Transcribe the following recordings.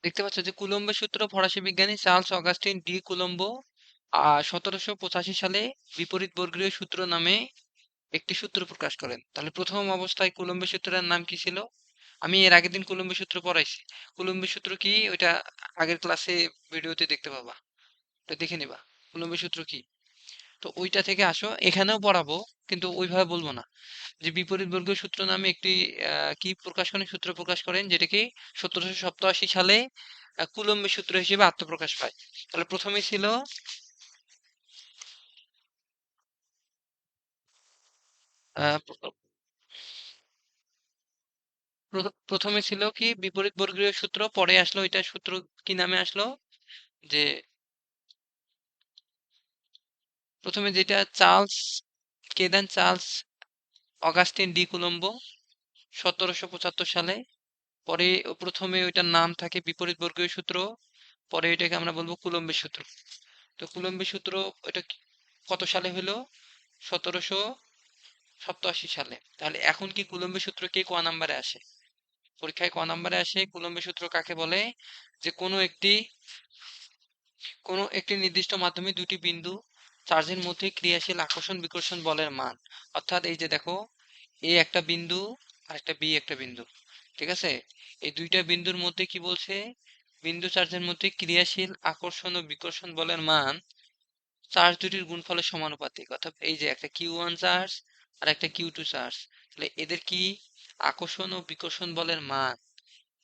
দেখতে পাচ্ছ যে কুলম্বের সূত্র ফরাসি বিজ্ঞানী চার্লস অগাস্টিন ডি কুলম্বো 1785 সালে বিপরীত বর্গীয় সূত্র নামে একটি সূত্র প্রকাশ করেন। তাহলে প্রথম অবস্থায় কুলম্বের সূত্রের নাম কি ছিল? আমি এর আগের দিন কুলম্বের সূত্র পড়াইছি। কুলম্বের সূত্র কি ওইটা আগের ক্লাসে ভিডিওতে দেখতে পাবা, ওটা দেখে নিবা। কুলম্বের সূত্র কি, তো ওইটা থেকে আসো, এখানেও পড়াবো কিন্তু ওইভাবে বলবো না। যে বিপরীত বর্গীয় সূত্র নামে একটি কি প্রকাশ করেন, সূত্র প্রকাশ করেন, যেটাকে 1787 সালে কুলম্বের সূত্র হিসেবে আত্মপ্রকাশ পায়। তাহলে প্রথমে ছিল আহ, প্র- প্রথমে ছিল কি বিপরীত বর্গীয় সূত্র, পরে আসলো এটা সূত্র কি নামে আসলো, যে প্রথমে যেটা চার্লস কে দেন, চার্লস অগাস্টিন ডি কুলম্বো 1775 সালে। পরে প্রথমে ওইটার নাম থাকে বিপরীত বর্গীয় সূত্র, পরে এটাকে আমরা বলবো কুলম্বের সূত্র। তো কুলম্বের সূত্র এটা কত সালে হলো? 1787 সালে। তাহলে এখন কি কুলম্বের সূত্র কে ক নাম্বারে আসে? পরীক্ষায় ক নাম্বারে আসে কুলম্বের সূত্র কাকে বলে? যে কোনো একটি নির্দিষ্ট মাধ্যমে দুটি বিন্দু চার্জের মধ্যে ক্রিয়াশীল আকর্ষণ বিকর্ষণ বলের মান। অর্থাৎ এই যে দেখো, এ একটা বিন্দু আর একটা বি একটা বিন্দু, ঠিক আছে? এই দুইটা বিন্দুর মধ্যে কি বলছে? বিন্দু চার্জের মধ্যে ক্রিয়াশীল আকর্ষণ ও বিকর্ষণ বলের মান চার্জ দুটির গুণফলের সমানুপাতিক। অর্থাৎ এই যে একটা কিউ ওয়ান চার্জ আর একটা কিউ টু চার্জ, তাহলে এদের কি আকর্ষণ ও বিকর্ষণ বলের মান,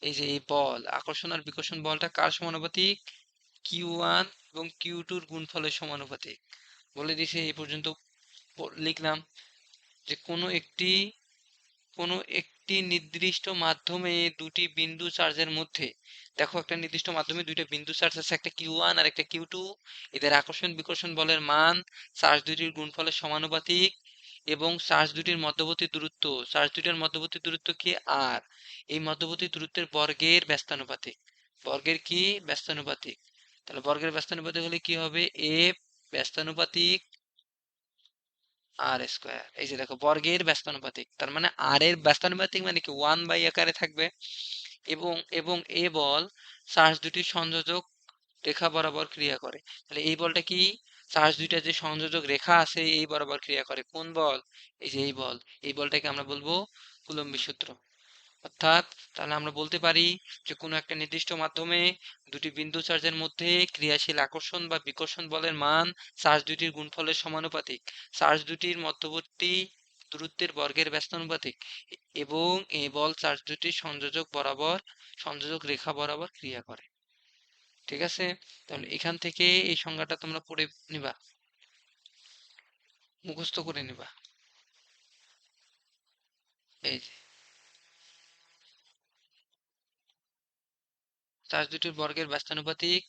এই যে এই বল আকর্ষণ আর বিকর্ষণ বলটা কার সমানুপাতিক? কিউ ওয়ান এবং কিউ টুর গুণফলের সমানুপাতিক। বলে দিছে এই পর্যন্ত লিখলাম যে কোনো একটি নির্দিষ্ট মাধ্যমে দুটি বিন্দু চার্জের মধ্যে, দেখো একটা নির্দিষ্ট মাধ্যমে দুইটা বিন্দু চার্জ আছে, একটা কিউ ওয়ান আর একটা কিউ টু, এদের আকর্ষণ বিকর্ষণ বলের মান চার্জ দুটির গুণফলের সমানুপাতিক, এবং চার্জ দুটির মধ্যবর্তী দূরত্ব কি আর, এই মধ্যবর্তী দূরত্বের বর্গের ব্যস্তানুপাতিক। বর্গের কি ব্যস্তানুপাতিক? তাহলে বর্গের ব্যস্তানুপাতিক হলে কি হবে? এ ব্যস্তানুপাতিক আর স্কোয়ার। এই যে দেখো বর্গের ব্যস্তানুপাতিক, তার মানে আর এর ব্যস্তানুপাতিক মানে কি 1/, আকারে থাকবে। এবং এ বল চার্জ দুটির সংযোজক রেখা বরাবর ক্রিয়া করে। তাহলে এই বলটা কি? চার্জ দুইটা যে সংযোজক রেখা আছে এই বরাবর ক্রিয়া করে। কোন বল? এই যে এই বল। এই বলটাকে আমরা বলবো কুলম্বের সূত্র। অর্থাৎ তাহলে আমরা বলতে পারি যে কোনো একটা নির্দিষ্ট মাধ্যমে দুটি বিন্দু চার্জের মধ্যে ক্রিয়াশীল আকর্ষণ বা বিকর্ষণ বলের মান চার্জ দুটির গুণফলের সমানুপাতিক, চার্জ দুটির মধ্যবর্তী দূরত্বের বর্গের ব্যস্তানুপাতিক, এবং এই বল চার্জ দুটির সংযোজক রেখা বরাবর ক্রিয়া করে। ঠিক আছে? তাহলে এখান থেকে এই সংজ্ঞাটা তোমরা পড়ে নিবা, মুখস্থ করে নিবা। এই যে চার্জ দুটির বর্গের ব্যস্তানুপাতিক,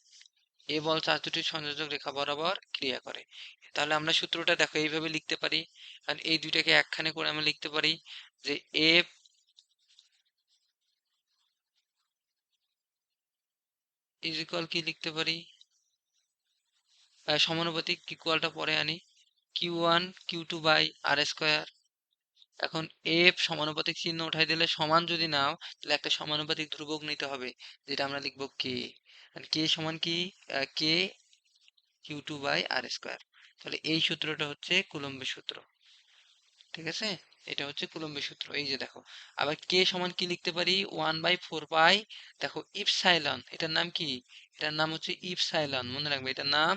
এ বল চার্জ দুটির সংযোজক রেখা বরাবর ক্রিয়া করে। তাহলে আমরা সূত্রটা দেখো এইভাবে লিখতে পারি, কারণ এই দুইটাকে একখানে করে আমরা লিখতে পারি যে এফ ইজ ইকুয়াল কি লিখতে পারি, সমানুপাতিক ইকুয়ালটা পরে আনি, Q1 Q2/r²। এখন এফ সমানুপাতিক চিহ্ন উঠাই দিলে সমান যদি নাও, তাহলে একটা সমানুপাতিক ধ্রুবক নিতে হবে, যেটা আমরা লিখবো কে। কে সমান কি? কে Q2/r²। তাহলে এই সূত্রটা হচ্ছে কুলম্বের সূত্র। ঠিক আছে? এটা হচ্ছে কুলম্বের সূত্র। এই যে দেখো, আবার কে সমান কি লিখতে পারি? 1/4 পাই, দেখো ইপসাইলন, এটার নাম কি? এটার নাম হচ্ছে ইপসাইলন, মনে রাখবে এটার নাম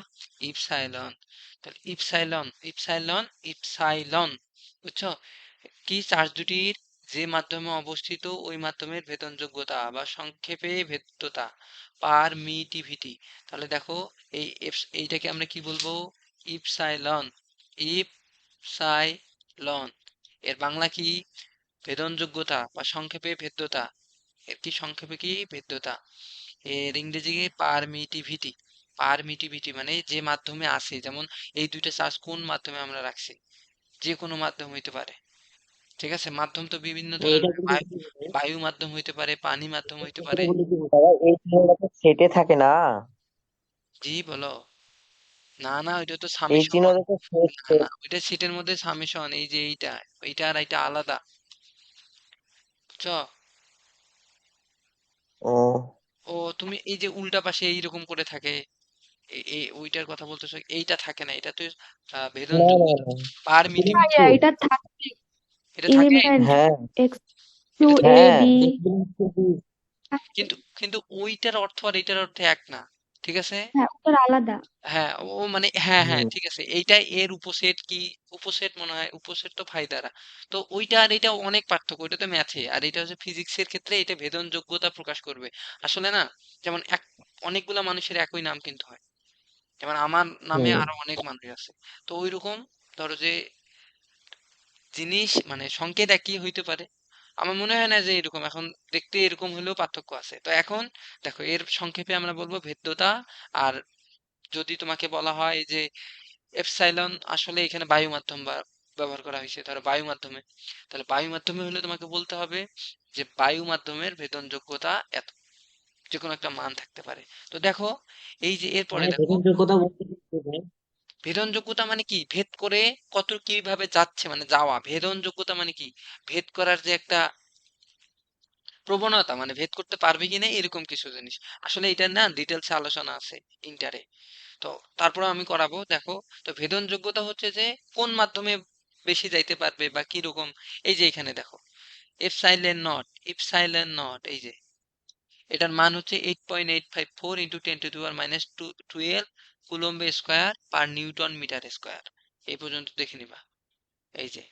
ইপসাইলন। তাহলে ইপসাইলন, বুঝছো? কি চার্জ দুটির যে মাধ্যমে অবস্থিত ওই মাধ্যমের ভেদনযোগ্যতা বা সংক্ষেপে ভেদ্যতা, পারমিটিভিটি। তাহলে দেখো এইটাকে আমরা কি বলবো? ইপসাইলন। ইপসাইলন এর বাংলা কি? ভেদনযোগ্যতা বা সংক্ষেপে ভেদ্যতা। এর কি সংক্ষেপে কি ভেদ্যতা। এর ইংরেজি পারমিটিভিটি। পারমিটিভিটি মানে যে মাধ্যমে আছে, যেমন এই দুইটা চার্জ কোন মাধ্যমে আমরা রাখছি, যে কোনো মাধ্যম হইতে পারে। ঠিক আছে? মাধ্যম তো বিভিন্ন এইটা ধরনের, কিন্তু বায়ু কি বলে, বায়ু মাধ্যম হইতে পারে, পানি মাধ্যম হইতে এটা পারে। বলে কি দাদা, এই চিহ্নটা তো সেটে থাকে না। জি বলো। না না, ওইটা তো এই সামেশন। চিহ্নটা তো সেট না সেট। না, ওইটা সিটের মধ্যে সামেশন। এই যে এইটা, এইটা আর এইটা আলাদা, বুঝছো? ও ও তুমি এই যে উল্টা পাশে এইরকম করে থাকে, ওইটার কথা বলতেছো, এইটা থাকে না, এটা তো ভেদন না না যোগ্যতা, না, পারমিটিভিটি। কিছু এটা থাকবে এটা থাকে। এলিমেন্ট হ্যাঁ এক্স টু এটা এ হ্যাঁ বি দেখবেন কিন্তু কিন্তু কিন্তু ওইটার অর্থ আর এটার অর্থ এক না, ঠিক আছে। হ্যাঁ ওটার আলাদা। হ্যাঁ ও মানে হ্যাঁ হ্যাঁ হুম, ঠিক আছে, এইটা এর উপসেট কি, উপসেট মনে হয়, উপসেট তো ফাই দ্বারা। তো ওইটা আর এটা অনেক পার্থক্য, ওইটা তো ম্যাথে, আর এটা হচ্ছে ফিজিক্সের ক্ষেত্রে এটা ভেদন যোগ্যতা প্রকাশ করবে। আসলে না, যেমন অনেকগুলা মানুষের একই নাম কিন্তু হয়, যেমন আমার নামে হুম, আরো অনেক মানুষ আছে। তো ওইরকম ধরো যে জিনিস মানে সংকেত একই হইতে পারে, আমার মনে হয় না যে এরকম এখন দেখতে এরকম হলেও পার্থক্য আছে। তো এখন দেখো এর সংক্ষেপে আমরা বলবো ভেদ্যতা। আর যদি তোমাকে বলা হয় যে এপসাইলন আসলে এখানে বায়ু মাধ্যম ব্যবহার করা হয়েছে, ধরো বায়ু মাধ্যমে, তাহলে বায়ু মাধ্যমে হলে তোমাকে বলতে হবে যে বায়ু মাধ্যমের ভেদন যোগ্যতা এত, যে কোনো একটা মান থাকতে পারে। তো দেখো এই যে এরপরে মানে দেখো, দেখুন যোগ্যতা বলতে কি বোঝায়? ভেদন যোগ্যতা মানে কি, ভেদ করে কত কিভাবে যাচ্ছে মানে যাওয়া। ভেদন যোগ্যতা মানে কি, ভেদ করার যে একটা প্রবণতা, মানে ভেদ করতে পারবে কিনা এরকম কিছু জিনিস। আসলে এটা না ডিটেলসে আলোচনা আছে ইন্টারে, তো তারপরে আমি করাবো। দেখো, তো ভেদন যোগ্যতা হচ্ছে যে কোন মাধ্যমে বেশি যাইতে পারবে বা কি রকম। এই যে এখানে দেখো এপসাইলন নট, এই যে এটার মান হচ্ছে 8.854 into 10⁻²² coulomb square per newton metre square. এই পর্যন্ত দেখে নিবা। এই যে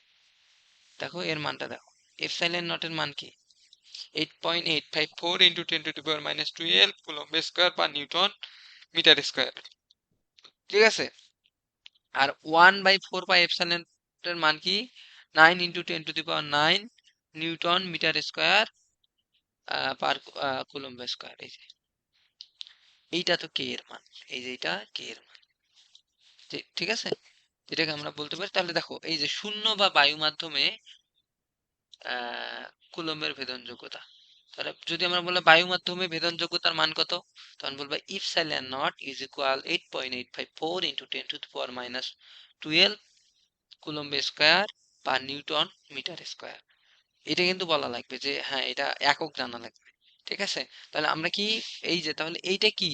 দেখো এর মানটা দেখো, এপসাইলন নটের মান কি, 8.854 into 10⁻²² coulomb square per newton metre square, ঠিক আছে। আর 1/4 পাই এপসাইলন এর মান কি, 9 ইন্টু 10⁻৯ newton metre square per coulomb square. এই যে এইটা তো কে এর মান, এই যে এটা কে এর মান, ঠিক আছে, যেটাকে আমরা বলতে পারি। তাহলে দেখো এই যে শূন্য বা বায়ু মাধ্যমে কুলম্বের ভেদন যোগ্যতা, তাহলে যদি আমরা বলি বায়ু মাধ্যমে ভেদন যোগ্যতার মান কত, তখন বলবো epsilon not is equal 8.854 into 10⁻²² coulomb square বা নিউটন মিটার স্কয়ার। এটা কিন্তু বলা লাগবে যে হ্যাঁ এটা একক জানা লাগবে, ঠিক আছে। তাহলে আমরা কি, এই যে তাহলে এইটা কি,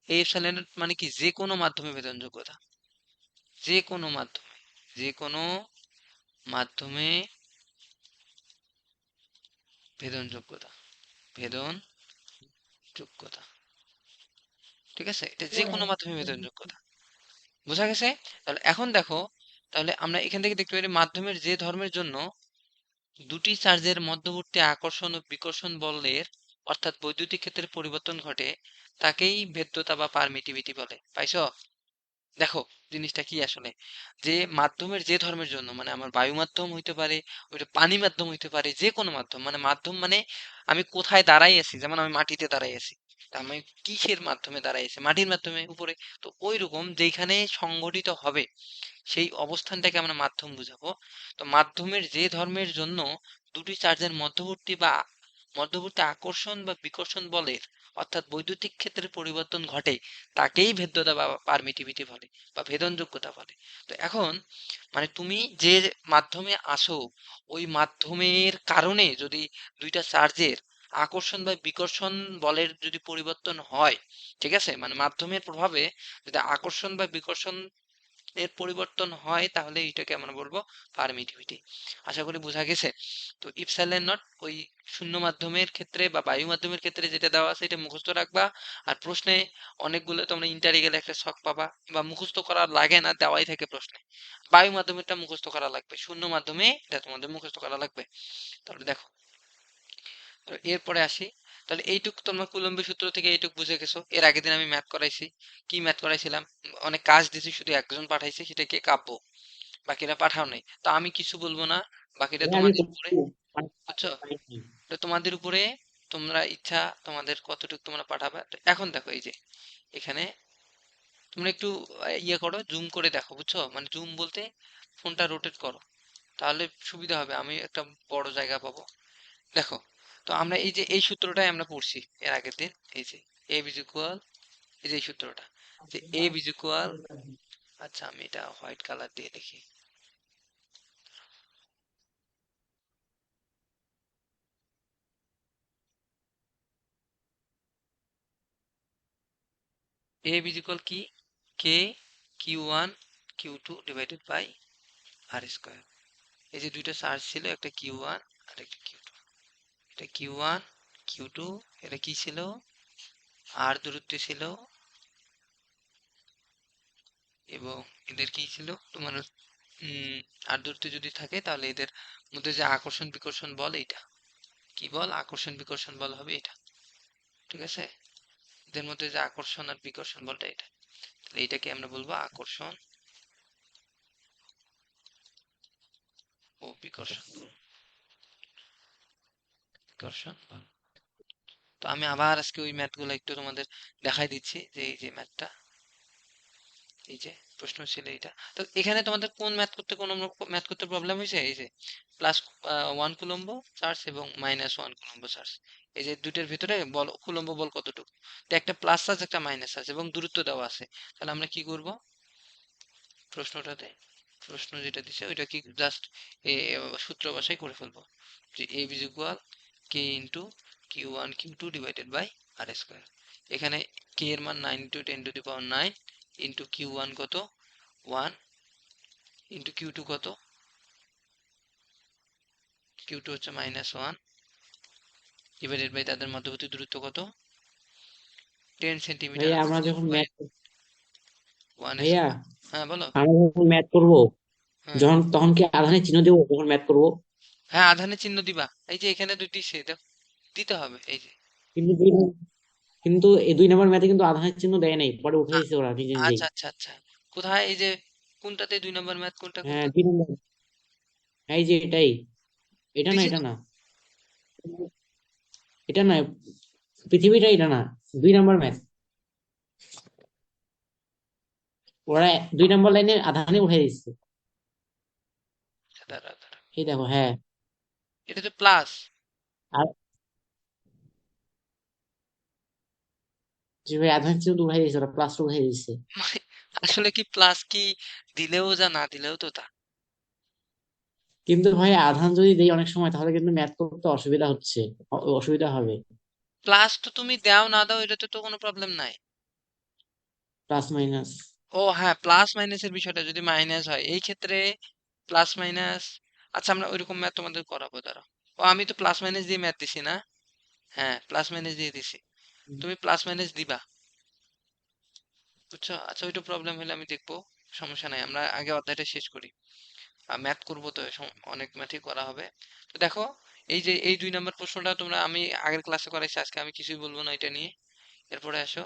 এই এপসাইলন মানে কি যে কোনো মাধ্যমে ভেদন যোগ্যতা, যে কোনো মাধ্যমে, যে কোনো মাধ্যমে ভেদন যোগ্যতা, ভেদন যোগ্যতা, ঠিক আছে, এটা যে কোনো মাধ্যমে ভেদন যোগ্যতা, বোঝা গেছে। তাহলে এখন দেখো, তাহলে আমরা এখান থেকে দেখতে পারি মাধ্যমের যে ধর্মের জন্য দুটি চার্জের মধ্যবর্তী আকর্ষণ ও বিকর্ষণ বলের অর্থাৎ বৈদ্যুতিক ক্ষেত্রের পরিবর্তন ঘটে তাকেই ভেদ্যতা বা পারমিটিভিটি বলে। পাইছো? দেখো জিনিসটা কি আসলে, যে মাধ্যমের যে ধর্মের জন্য, মানে আমার বায়ু মাধ্যম হইতে পারে, ওইটা পানি মাধ্যম হইতে পারে, যে কোনো মাধ্যম, মানে মাধ্যম মানে আমি কোথায় দাঁড়াই আছি, যেমন আমি মাটিতে দাঁড়াই আছি, তা আমি কিসের মাধ্যমে দাঁড়াই আছি, মাটির মাধ্যমে উপরে। তো ওই রকম যেখানে সংঘটিত হবে সেই অবস্থানটাকে আমরা মাধ্যম বুঝাবো। তো মাধ্যমের যে ধর্মের জন্য দুটি চার্জের মধ্যবর্তী আকর্ষণ বা বিকর্ষণ বলের অর্থাৎ বৈদ্যুতিক ক্ষেত্রের পরিবর্তন ঘটে তাকেই ভেদ্যতা বা পারমিটিভিটি বলে বা ভেদনযোগ্যতা বলে। তো এখন মানে তুমি যে মাধ্যমে আসো, ওই মাধ্যমের কারণে যদি দুইটা চার্জের আকর্ষণ বা বিকর্ষণ বলের যদি পরিবর্তন হয়, ঠিক আছে, মানে মাধ্যমের প্রভাবে যদি আকর্ষণ বা বিকর্ষণ এর পরিবর্তন হয়, তাহলে এটাকে আমরা বলবো পারমিটিভিটি। আশা করি বোঝা গেছে। তো ইপসাইলন নট ওই শূন্য মাধ্যমের ক্ষেত্রে বা বায়ু মাধ্যমের ক্ষেত্রে যেটা দেওয়া আছে এটা মুখস্থ রাখবা। আর প্রশ্নে অনেকগুলো তোমরা ইন্টারে গেলে একটা ছক পাবা, বা মুখস্থ করা লাগে না, দেওয়াই থাকে প্রশ্নে। বায়ু মাধ্যমেরটা মুখস্থ করা লাগবে, শূন্য মাধ্যমে এটা তোমাদের মুখস্থ করা লাগবে। তাহলে দেখো, তো এরপরে আসি। তাহলে এইটুক তোমরা কুলম্বের সূত্র থেকে এইটুক বুঝে গেছো। এর আগের দিন আমি ম্যাথ করাইছি। কি ম্যাথ করাইছিলাম, অনেক কাজ দিছি, শুধু একজন পাঠাইছে, সেটা কে, কাব্য। বাকিরা পাঠাও নাই, তো আমি কিছু বলবো না, বাকিটা আমি তোমাদের উপরে, করছি, আমি বুঝছো। পাইনি। এটা তোমাদের উপরে, তোমরা ইচ্ছা তোমাদের কতটুকু তোমরা পাঠাবে। তো এখন দেখো এই যে এখানে তোমরা একটু ইয়ে করো, জুম করে দেখো, বুঝছো, মানে জুম বলতে ফোনটা রোটেট করো, তাহলে সুবিধা হবে, আমি একটা বড় জায়গা পাবো। দেখো, তো আমরা এই যে এই সূত্রটাই আমরা পড়ছি এর আগের দিন। এই যে এ ইজ ইকুয়াল, এই যে এই সূত্রটা, যে এ ইজ ইকুয়াল, আচ্ছা আমি এটা হোয়াইট কালার দিয়ে লিখি। এ ইজ ইকুয়াল কি K Q1 Q2 divided by R square. এই যে দুইটা চার্জ ছিল, একটা Q1 আর একটা Q2। এটা Q1 Q2, এটা কি ছিল, আর দূরত্বে ছিল, এবং এদের কি ছিল তোমার আর দূরত্বে যদি থাকে তাহলে এদের মধ্যে যে আকর্ষণ বিকর্ষণ বল, এইটা কি বল, আকর্ষণ বিকর্ষণ বল হবে এটা। ঠিক আছে, এদের মধ্যে যে আকর্ষণ আর বিকর্ষণ বলটা এটা, তাহলে এটাকে আমরা বলবো আকর্ষণ ও বিকর্ষণ বিকর্ষণ বল। তো আমি আবার আজকে ওই ম্যাথগুলো একটু তোমাদের দেখাই দিচ্ছি, যে এই যে ম্যাথটা, এই যে প্রশ্ন ছিল এইটা। তো এখানে তোমাদের কোন কোনো ম্যাথ করতে প্রবলেম হয়েছে? এই যে প্লাস 1 কুলম্ব চার্জ এবং -1 কুলম্ব চার্জ, এই যে দুইটার ভিতরে বল কুলম্ব বল কতটুকু, তো একটা প্লাস চার্জ একটা মাইনাস চার্জ এবং দূরত্ব দেওয়া আছে। তাহলে আমরা কি করব, প্রশ্নটাতে প্রশ্ন যেটা দিছে ওইটা কি জাস্ট সূত্র বাসাই করে ফেলবো, যে A is equal K into Q1 Q2 divided by R square. এখানে কে এর মান 9 × 10⁹ ইন্টু Q1 কত 1 ইন্টু Q2 কত, Q2 হচ্ছে -1 ডিভাইডেড বাই তাদের মধ্যবর্তী দূরত্ব কত 10 সেন্টিমিটার ভাইয়া আমরা যখন বাই ম্যাথ 1 ভাইয়া স্কোয়ার। হ্যাঁ বলো। আমরা যখন ম্যাথ করবো, হ্যাঁ যখন তখন কি আধানের চিহ্ন দেবো যখন ম্যাথ করবো? হ্যাঁ, আধানের চিহ্ন দিবা, এই যে এখানে দুইটি সে দিতে হবে, এই যে। কিন্তু কিন্তু এই 2 নম্বর ম্যাথে কিন্তু আধানের চিহ্ন দেয় নাই, পরে উঠে আ- দিয়েছে ওরা নিজে নিজেই। আচ্ছা আচ্ছা আচ্ছা, কোথায়, এই যে কোনটাতে 2 নম্বর ম্যাথ, কোনটা হ্যাঁ কোনটা 2 নম্বর, এই যে এটাই, এটা না দিছি এটা তো? না, এটা না, পৃথিবীটা এটা না, 2 নম্বর ম্যাথ। ওরা 2 নম্বর লাইনে আধানে উঠে দিচ্ছে। আচ্ছা, দাঁড়া দাঁড়া, এই দেখো, হ্যাঁ। এটা তো প্লাস। আর যে ভাই আধানের চিহ্ন তো উঠে দিচ্ছে, ওরা প্লাস উঠে দিচ্ছে। আসলে কি প্লাস কি দিলেও যা, না দিলেও তো তা। কিন্তু ভাই আধান যদি দেই অনেক সময়, তাহলে কিন্তু ম্যাথ করতে অসুবিধা হচ্ছে, অসুবিধা হবে। প্লাস তো তুমি দাও না দাও এটাতে তো কোনো প্রবলেম নাই। Plus minus. ও হ্যাঁ, প্লাস মাইনাসের বিষয়টা যদি মাইনাস হয় এই ক্ষেত্রে প্লাস মাইনাস, আচ্ছা আমরা ওইরকম ম্যাথ তোমাদের করাবো, দাঁড়াও। ও আমি তো প্লাস মাইনাস দিয়ে ম্যাথ দিছি না? হ্যাঁ, প্লাস মাইনাস দিয়ে দিছি, তুমি প্লাস মাইনাস দিবা, বুঝছো? আচ্ছা ওইটা প্রবলেম হলে আমি দেখবো, সমস্যা নাই, আমরা আগে অধ্যায়টা শেষ করি। ম্যাথ করবো তো, অনেক ম্যাথই করা হবে। তো দেখো, এই যে এই 2 নম্বর প্রশ্নটা তোমরা, আমি আগের ক্লাসে করাইছি, আজকে আমি কিছুই বলবো না এটা নিয়ে। এরপরে আসো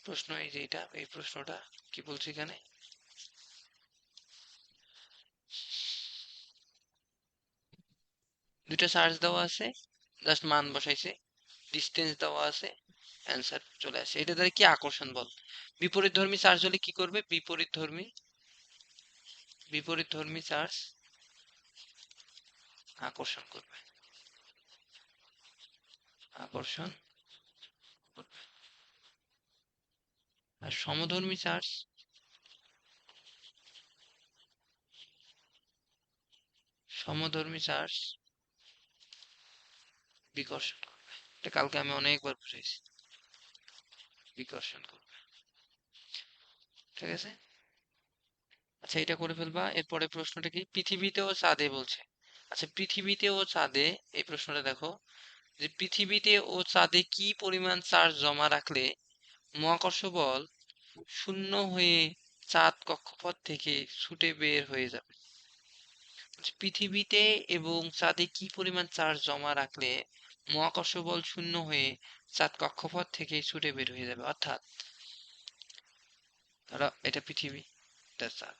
প্রশ্ন, এই যে এটা, এই প্রশ্নটা কি বলছি এখানে, দুইটা চার্জ দেওয়া আছে, জাস্ট মান বসাইছে, ডিস্টেন্স দেওয়া আছে, অ্যান্সার চলে আসে। এটা দ্বারা কি আকর্ষণ বল, বিপরীতধর্মী চার্জ হলে কি করবে, বিপরীতধর্মী চার্জ আকর্ষণ করবে, আকর্ষণ করবে। আর সমধর্মী চার্জ, সমধর্মী চার্জ বিকর্ষণ করবে। এটা কালকে আমি অনেকবার বুঝাইছি, বিকর্ষণ করবে। ঠিক আছে, আচ্ছা এটা করে ফেলবা। এরপরে প্রশ্নটা কি, পৃথিবীতে ও চাঁদে বলছে। আচ্ছা পৃথিবীতে ও চাঁদে, এই প্রশ্নটা দেখো, যে পৃথিবীতে ও চাঁদে কি পরিমাণ চার্জ জমা রাখলে মহাকর্ষ বল শূন্য হয়ে চাঁদ কক্ষপথ থেকে ছুটে বের হয়ে যাবে। বলছে, পৃথিবীতে এবং চাঁদে কি পরিমাণ চার্জ জমা রাখলে মহাকর্ষ বল শূন্য হয়ে চাঁদ কক্ষপথ থেকে ছুটে বের হয়ে যাবে। অর্থাৎ ধরো এটা পৃথিবী, এটা চাঁদ,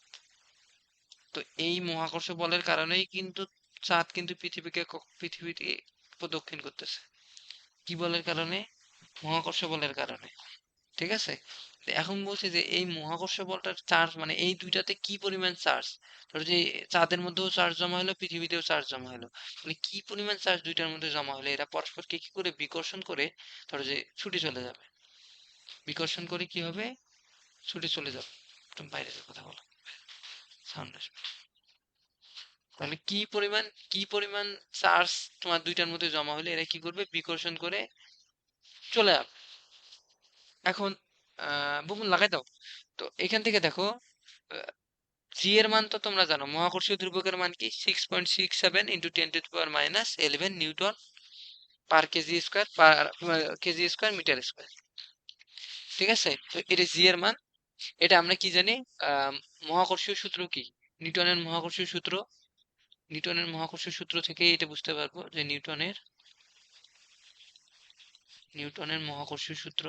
তো এই মহাকর্ষ বলের কারণেই কিন্তু চাঁদ কিন্তু পৃথিবীকে প্রদক্ষিণ করতেছে। কি বলের কারণে? মহাকর্ষ বলের কারণে। ঠিক আছে, তো এখন বলছে যে এই মহাকর্ষ বলটার চার্জ, মানে এই দুইটাতে কি পরিমাণ চার্জ, ধরো যে চাঁদের মধ্যেও চার্জ জমা হলো, পৃথিবীতেও চার্জ জমা হলো, তাহলে কি পরিমাণ চার্জ দুইটার মধ্যে জমা হলে এরা পরস্পরকে কি করে বিকর্ষণ করে, ধরো যে ছুটে চলে যাবে, বিকর্ষণ করে কি হবে, ছুটে চলে যাবে। তুমি বাইরে যে কথা বলো, সাউন্ড আসবে। তাহলে কি পরিমাণ চার্জ তোমার দুইটার মধ্যে জমা হলে এরা কি করবে, বিকর্ষণ করে চলে যাবে। এখন বুবুন লাগাই দাও। তো এখান থেকে দেখো জি এর মান তো তোমরা জানো, মহাকর্ষীয় ধ্রুবকের মান কি 6.67 into 10⁻11 newton per KG square KG square metre square. ঠিক আছে, তো এটা জি এর মান। এটা আমরা কি জানি, মহাকর্ষীয় সূত্র কি, নিউটনের মহাকর্ষীয় সূত্র। নিউটনের মহাকর্ষীয় সূত্র থেকে এটা বুঝতে পারবো যে নিউটনের মহাকর্ষীয় সূত্র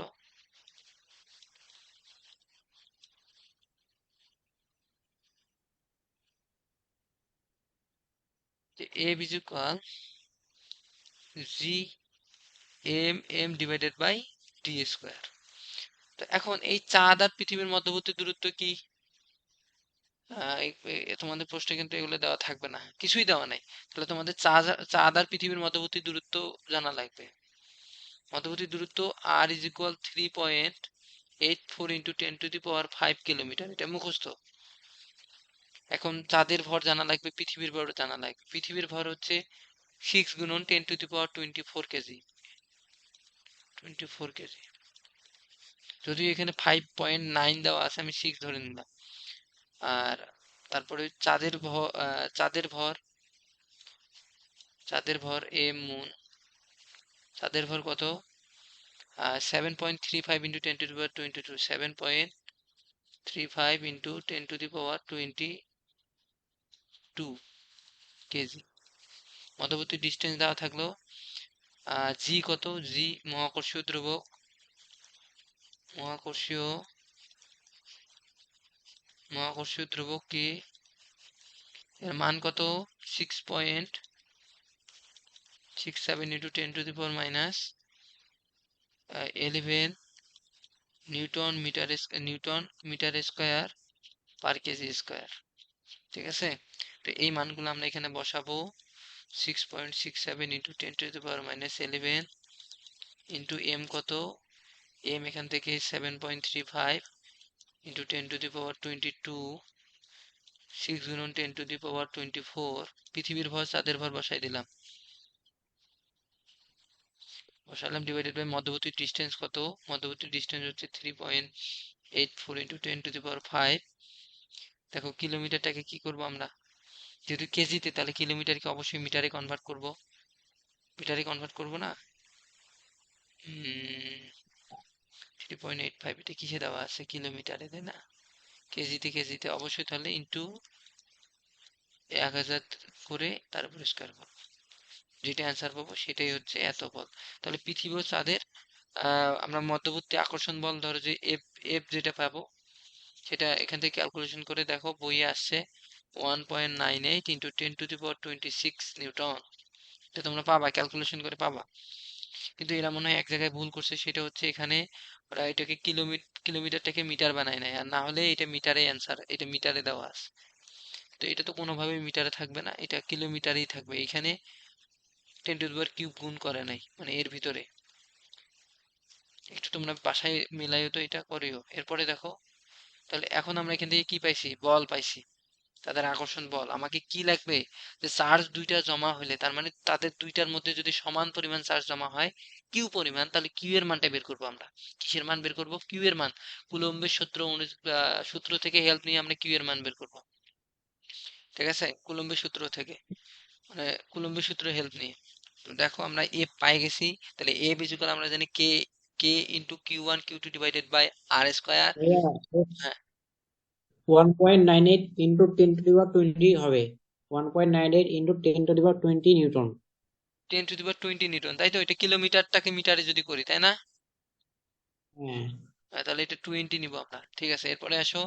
যে F is equal G M divided by D square. তো এখন এই চাঁদ আর পৃথিবীর মধ্যবর্তী দূরত্ব কি? তোমাদের প্রশ্নে কিন্তু এগুলো দেওয়া থাকবে না, কিছুই দেওয়া নাই। তাহলে তোমাদের চাঁদ আর পৃথিবীর মধ্যবর্তী দূরত্ব জানা লাগবে। মধ্যবর্তী দূরত্ব আর ইজ ইকুয়াল 3.84 ইন্টু 10⁵ কিলোমিটার, এটা মুখস্থ। এখন চাঁদের ভর জানা লাগবে, পৃথিবীর ভর জানা লাগবে। পৃথিবীর ভর হচ্ছে 6 গুণন 10⁻24 কেজি, 24 কেজি। যদিও এখানে 5.9 দেওয়া আছে, আমি 6 ধরে নিলাম। আর তারপরে চাঁদের ভর এম মুন, চাঁদের ভর কত? 7.35 ইন্টু 10⁻22, 7.35 ইন্টু 10⁻22 কেজি। মধ্যবর্তী ডিস্টেন্স দেওয়া থাকলো। জি কত? জি মহাকর্ষীয় ধ্রুবক, মহাকর্ষীয় মহাকর্ষীয় ধ্রুবক কি, এর মান কত? 6.67 into 10⁻11 newton metre square per KG square. ঠিক আছে, তো এই মানগুলো আমরা এখানে বসাবো। 6.67 ইন্টু 10⁻11 ইন্টু এম কত? এম এখান থেকে 7.35 ইন্টু 10⁻22, 6 গুণন 10⁻24। পৃথিবীর ভর চাঁদের ভর বসাই দিলাম, বসালাম ডিভাইডেড বাই মধ্যবর্তী ডিস্টেন্স কত? মধ্যবর্তী ডিস্টেন্স হচ্ছে 3.84 ইন্টু 10⁵। দেখো কিলোমিটারটাকে কি করব আমরা, যেহেতু কেজিতে, তাহলে কিলোমিটারকে অবশ্যই মিটারে কনভার্ট করব। মিটারে কনভার্ট করব না? 3.85, এটা কিসে দেওয়া আছে? কিলোমিটারে, তাই না? কেজিতে অবশ্যই, তাহলে ইন্টু 1000 করে তারপর স্কোয়ার করব। যেটা অ্যান্সার পাবো সেটাই হচ্ছে এত বল। তাহলে পৃথিবী ও চাঁদের আমরা মধ্যবর্তী আকর্ষণ বল ধরো যে এফ, যেটা পাবো সেটা এখান থেকে ক্যালকুলেশন করে দেখো বইয়ে আসছে 1.98 ইন্টু 10⁻26 নিউটন। এটা তোমরা পাবা, ক্যালকুলেশন করে পাবা। কিন্তু এরা মনে হয় এক জায়গায় ভুল করছে, সেটা হচ্ছে এখানে ওরা এটাকে কিলোমিটারটাকে মিটার বানায় নাই, আর না হলে এটা মিটারে অ্যান্সার, এটা মিটারে দেওয়া আছে। তো এটা তো কোনোভাবেই মিটারে থাকবে না, এটা কিলোমিটারেই থাকবে। এখানে 10⁻³ গুণ করে নাই, মানে এর ভিতরে। একটু তোমরা বাসায় মিলাইও তো, এটা করিও। এরপরে দেখো, তাহলে এখন আমরা এখান থেকে কি পাইছি? বল পাইছি, তাদের আকর্ষণ বল। আমাকে কি লাগবে? যে চার্জ দুইটা জমা হলে, তার মানে তাদের দুইটার মধ্যে যদি সমান পরিমাণ চার্জ জমা হয়, কিউ পরিমাণ, তাহলে কিউ এর মানটা বের করবো আমরা। কিসের মান বের করব? কিউ এর মান। কুলম্বের সূত্র থেকে হেল্প নিয়ে আমরা কিউ এর মান বের করব। ঠিক আছে, কুলম্বের সূত্র থেকে, মানে কুলম্বের সূত্র হেল্প নিয়ে। তো দেখো আমরা এ পাই গেছি। তাহলে এ বিজুকাল আমরা জানি কে, into Q1 Q2 divided by R square. ভাইয়া হ্যাঁ, 1.98 ইন্টু 10⁻20 হবে, 1.98 ইন্টু 10⁻20 নিউটন। 10⁻20 নিউটন, তাই তো? এটা কিলোমিটারটাকে মিটারে যদি করি, তাই না? হ্যাঁ, তাহলে এটা 20 নিব আমরা। ঠিক আছে, এরপরে আসো।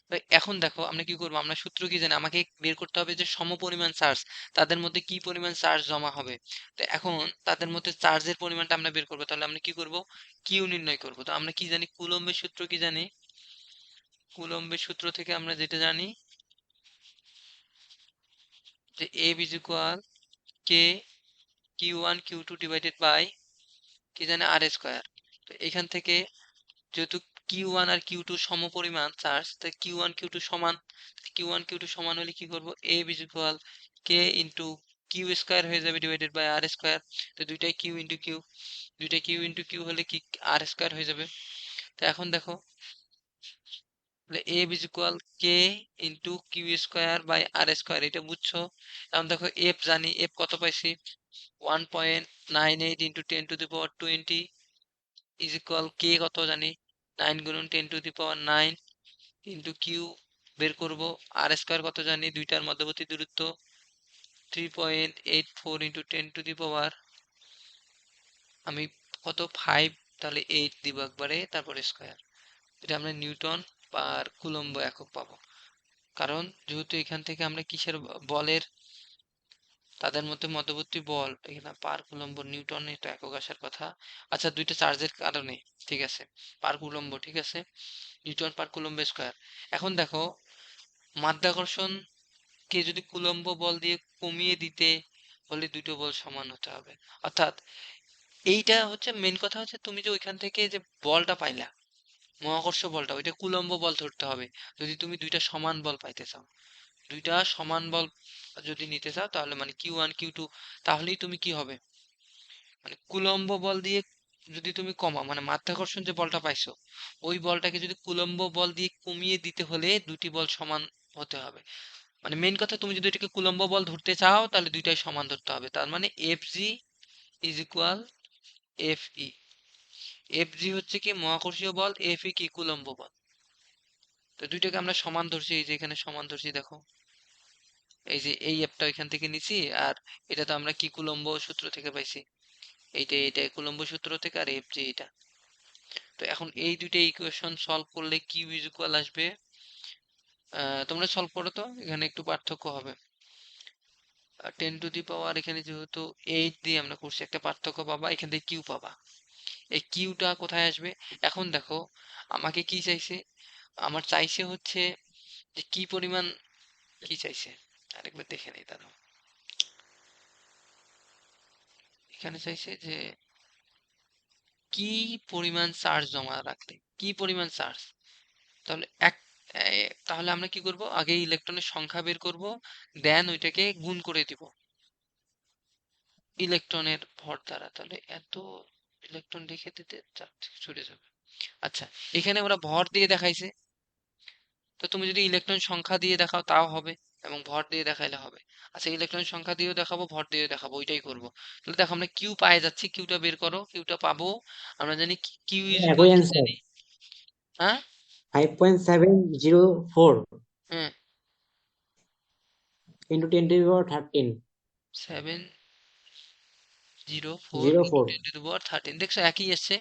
তো এখন দেখো আমরা কি করবো, আমরা সূত্র কি জানি, আমাকে বের করতে হবে যে সমপরিমাণ চার্জ তাদের মধ্যে কি পরিমাণ চার্জ জমা হবে। তো এখন তাদের মধ্যে চার্জের পরিমাণটা আমরা বের করবো, তাহলে আমরা কি করব? কিউ নির্ণয় করব। তো আমরা কি জানি, কুলম্বের সূত্র কি জানি? কুলম্বের সূত্র থেকে আমরা যেটা জানি যে A is equal K Q1 Q2 divided by কি জানি আর স্কোয়ার। তো এখান থেকে যেহেতু Q1 আর Q2 সমপরিমাণ চার্জ, তাই Q1 Q2 সমান। Q1 Q2 সমান হলে কি করব? A is equal K into Q square হয়ে যাবে ডিভাইডেড বাই আর স্কোয়ার। তো দুইটাই কিউ ইন্টু কিউ, দুইটাই কিউ ইন্টু কিউ হলে কি আর স্কোয়ার হয়ে যাবে। তো এখন দেখো F is equal K into Q square by R square, এটা বুঝছো। এখন দেখো এফ জানি, এফ কত পাইছি 1.98 ইন্টু 10⁻20 ইজ ইকুয়াল কে কত জানি 9 গুণন 10⁻9 ইন্টু কিউ বের করব, আর স্কোয়ার কত জানি, দুইটার মধ্যবর্তী দূরত্ব 3.84 ইন্টু 10⁻, আমি কত 5, তাহলে 8 দিব একবারে, তারপর স্কোয়ার। এটা আমরা নিউটন পার কুলম্ব একক পাবো, কারণ যেহেতু এখান থেকে আমরা কিসের বলের তাদের মধ্যে মধ্যবর্তী বল এখানে পার কুলম্ব নিউটন, এটা একক আসার কথা। আচ্ছা, দুইটা চার্জের কারণে, ঠিক আছে, পার কুলম্ব, ঠিক আছে, নিউটন পার কুলম্ব স্কোয়ার। এখন দেখো মাধ্যাকর্ষণ কে যদি কুলম্ব বল দিয়ে কমিয়ে দিতে হলে দুটো বল সমান হতে হবে। অর্থাৎ এইটা হচ্ছে মেন কথা, হচ্ছে তুমি যে ওইখান থেকে যে বলটা পাইলা মহাকর্ষ বলটা, ওইটা কুলম্ব বল ধরতে হবে যদি তুমি দুইটা সমান বল পাইতে চাও। দুইটা সমান বল যদি নিতে চাও তাহলে মানে Q1 Q2, তাহলেই তুমি কি হবে, মানে কুলম্ব বল দিয়ে যদি তুমি কমাও, মানে মাধ্যাকর্ষণ যে বলটা পাইছো ওই বলটাকে যদি কুলম্ব বল দিয়ে কমিয়ে দিতে হলে দুটি বল সমান হতে হবে। মানে মেন কথা, তুমি যদি এটাকে কুলম্ব বল ধরতে চাও তাহলে দুইটাই সমান ধরতে হবে। তার মানে F G is equal F E. F G হচ্ছে কি মহাকর্ষীয় বল, এফ ই কি কুলম্ব বল। তো দুইটাকে আমরা সমান ধরছি, এই যে এখানে সমান ধরছি দেখো, এই যে এই অ্যাপটা এখান থেকে নিছি, আর এটা তো আমরা কি কুলম্ব সূত্র থেকে পাইছি, এইটা কুলম্ব সূত্র থেকে, আর এফ জি এটা। তো এখন এই দুইটা ইকুয়েশন সলভ করলে কিউ ইজ ইকুয়াল আসবে, তোমরা সলভ করো তো, এখানে একটু পার্থক্য হবে। 10⁻, এখানে যেহেতু 8 দিয়ে আমরা করছি, একটা পার্থক্য পাবা, এখান থেকে কিউ পাবা। এই কিউটা কোথায় আসবে, এখন দেখো আমাকে কি চাইছে, আমার চাইছে হচ্ছে যে কি পরিমাণ, কি চাইছে আরেকবার দেখে নেই দাঁড়াও। এখানে চাইছে যে কি পরিমাণ চার্জ জমা রাখলে, কি পরিমাণ চার্জ, তাহলে তাহলে আমরা কি করব, আগে ইলেকট্রনের সংখ্যা বের করব, দেন ওইটাকে গুণ করে দিব ইলেকট্রনের ভর দ্বারা, তাহলে এত ইলেকট্রন লিখে দিতে ছুটে যাবে। আচ্ছা, এখানে ওরা ভর দিয়ে দেখাইছে, তো তুমি যদি ইলেকট্রন সংখ্যা দিয়ে দেখাও তাও হবে, এবং ভর দিয়ে দেখাইলে হবে। আচ্ছা, ইলেকট্রন সংখ্যা দিয়েও দেখাবো, ভর দিয়েও দেখাবো, ওইটাই করব। তাহলে দেখো আমরা কিউ পায়ে যাচ্ছি, কিউটা বের করো, কিউটা পাবো, আমরা জানি কিউ ইজ একই ইকুয়াল কি অ্যান্সার, জানি, হ্যাঁ 5.704 হ্যাঁ ইন্টু 10⁻13। 704 জিরো ইন্টু ফোর 10⁻13, দেখছো একই এসছে।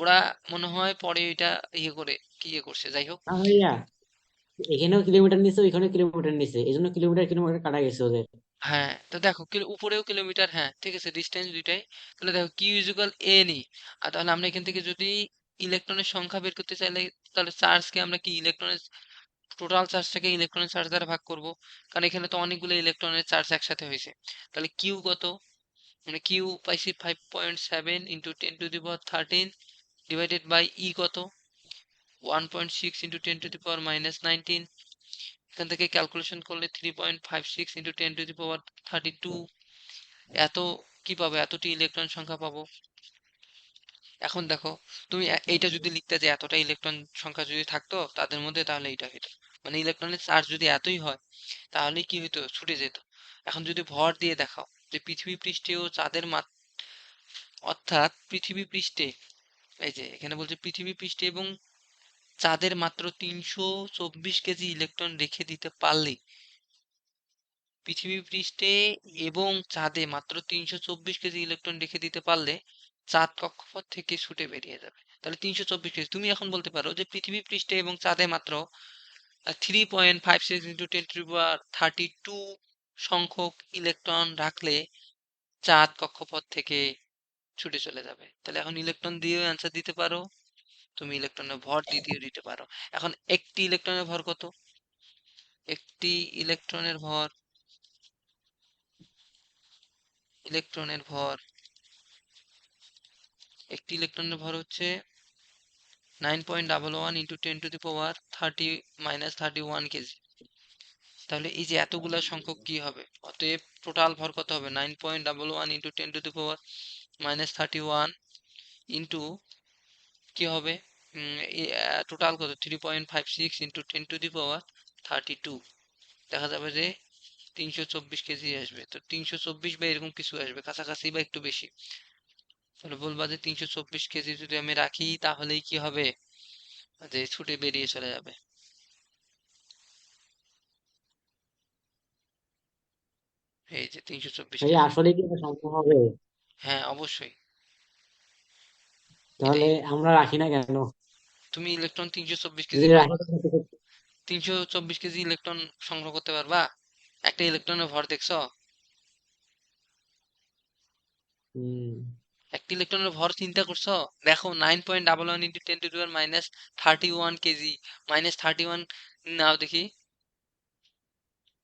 ওরা মনে হয় পরে এটা ইয়ে করে কি ইয়ে করছে, যাই হোক। না ভাইয়া, এখানেও কিলোমিটার নিছে, ওইখানেও কিলোমিটার নিছে, এই জন্য কিলোমিটার কিলোমিটার কাটা গেছে ওদের। হ্যাঁ, তো দেখো উপরেও কিলোমিটার, হ্যাঁ ঠিক আছে, ডিস্টেন্স দুইটাই। তাহলে দেখো কিউ ইকুয়াল এ নি, আর তাহলে আমরা এখান থেকে যদি ইলেকট্রনের সংখ্যা বের করতে চাইলে, তাহলে চার্জকে আমরা কি ইলেকট্রনের টোটাল চার্জটাকে ইলেকট্রনের চার্জ দ্বারা ভাগ করব, কারণ এখানে তো অনেকগুলো ইলেকট্রনের চার্জ একসাথে হয়েছে। তাহলে কিউ কত, মানে কিউ পাইছি 5.7 ইন্টু 10⁻13 ডিভাইডেড বাই ই কত 1.6 ইন্টু 10⁻−19, এখান থেকে ক্যালকুলেশন করলে 3.56 ইন্টু 10⁻32, এত কি পাবো, এতটি ইলেকট্রন সংখ্যা পাবো। এখন দেখো তুমি এইটা যদি লিখতে যে এতটা ইলেকট্রন সংখ্যা যদি থাকতো তাদের মধ্যে, তাহলে এইটা হইতো, মানে ইলেকট্রনের চার্জ যদি এতই হয় তাহলে কি হইতো, ছুটে যেত। এখন যদি ভর দিয়ে দেখাও যে পৃথিবী পৃষ্ঠে ও চাঁদের অর্থাৎ পৃথিবী পৃষ্ঠে, এই যে এখানে বলছে পৃথিবী পৃষ্ঠে এবং চাঁদের মাত্র 324 কেজি ইলেকট্রন রেখে দিতে পারলে, পৃথিবী পৃষ্ঠে এবং চাঁদে মাত্র 324 কেজি ইলেকট্রন রেখে দিতে পারলে চাঁদ কক্ষপথ থেকে ছুটে বেরিয়ে যাবে। তাহলে 324 কেজি, তুমি এখন বলতে পারো যে পৃথিবী পৃষ্ঠে এবং চাঁদে মাত্র 3.56 ইন্টু 10⁻32 সংখ্যক ইলেকট্রন রাখলে চাঁদ কক্ষপথ থেকে ছুটে চলে যাবে। তাহলে এখন ইলেকট্রন দিয়েও অ্যান্সার দিতে পারো, তুমি ইলেকট্রনের ভর দিয়েও দিতে পারো। এখন একটি ইলেকট্রনের ভর কত, একটি ইলেকট্রনের ভর, ইলেকট্রনের ভর, একটি ইলেকট্রনের ভর হচ্ছে 9.11 ইন্টু 10⁻30⁻31 কেজি। তাহলে এই যে এতগুলা সংখ্যক কি হবে, অতএব টোটাল ভর কত হবে, 9.11 ইন্টু 10⁻31 ইন্টু কি হবে টোটাল কত 3.56 ইন্টু 10⁻32 দেখা যাবে যে 324 কেজি আসবে। তো 324 বা এরকম কিছু আসবে, কাছাকাছি বা একটু বেশি। তাহলে বলবা যে 324 কেজি যদি আমি রাখি তাহলেই কি হবে, যে ছুটে বেরিয়ে চলে যাবে। এই যে 324 ভাই কেজি। আসলে কি এটা সম্ভব হবে? হ্যাঁ, অবশ্যই। তাহলে এটাই। আমরা রাখি না কেন? তুমি ইলেকট্রন 324 কেজি যদি রাখি তাহলে তো খুব- 324 কেজি ইলেকট্রন সংগ্রহ করতে পারবা? একটা ইলেকট্রনের ভর দেখছো? হুম, একটা ইলেকট্রনের ভর চিন্তা করছো? দেখো 9.11 ইন্টু 10⁻31 কেজি, -31। নাও দেখি,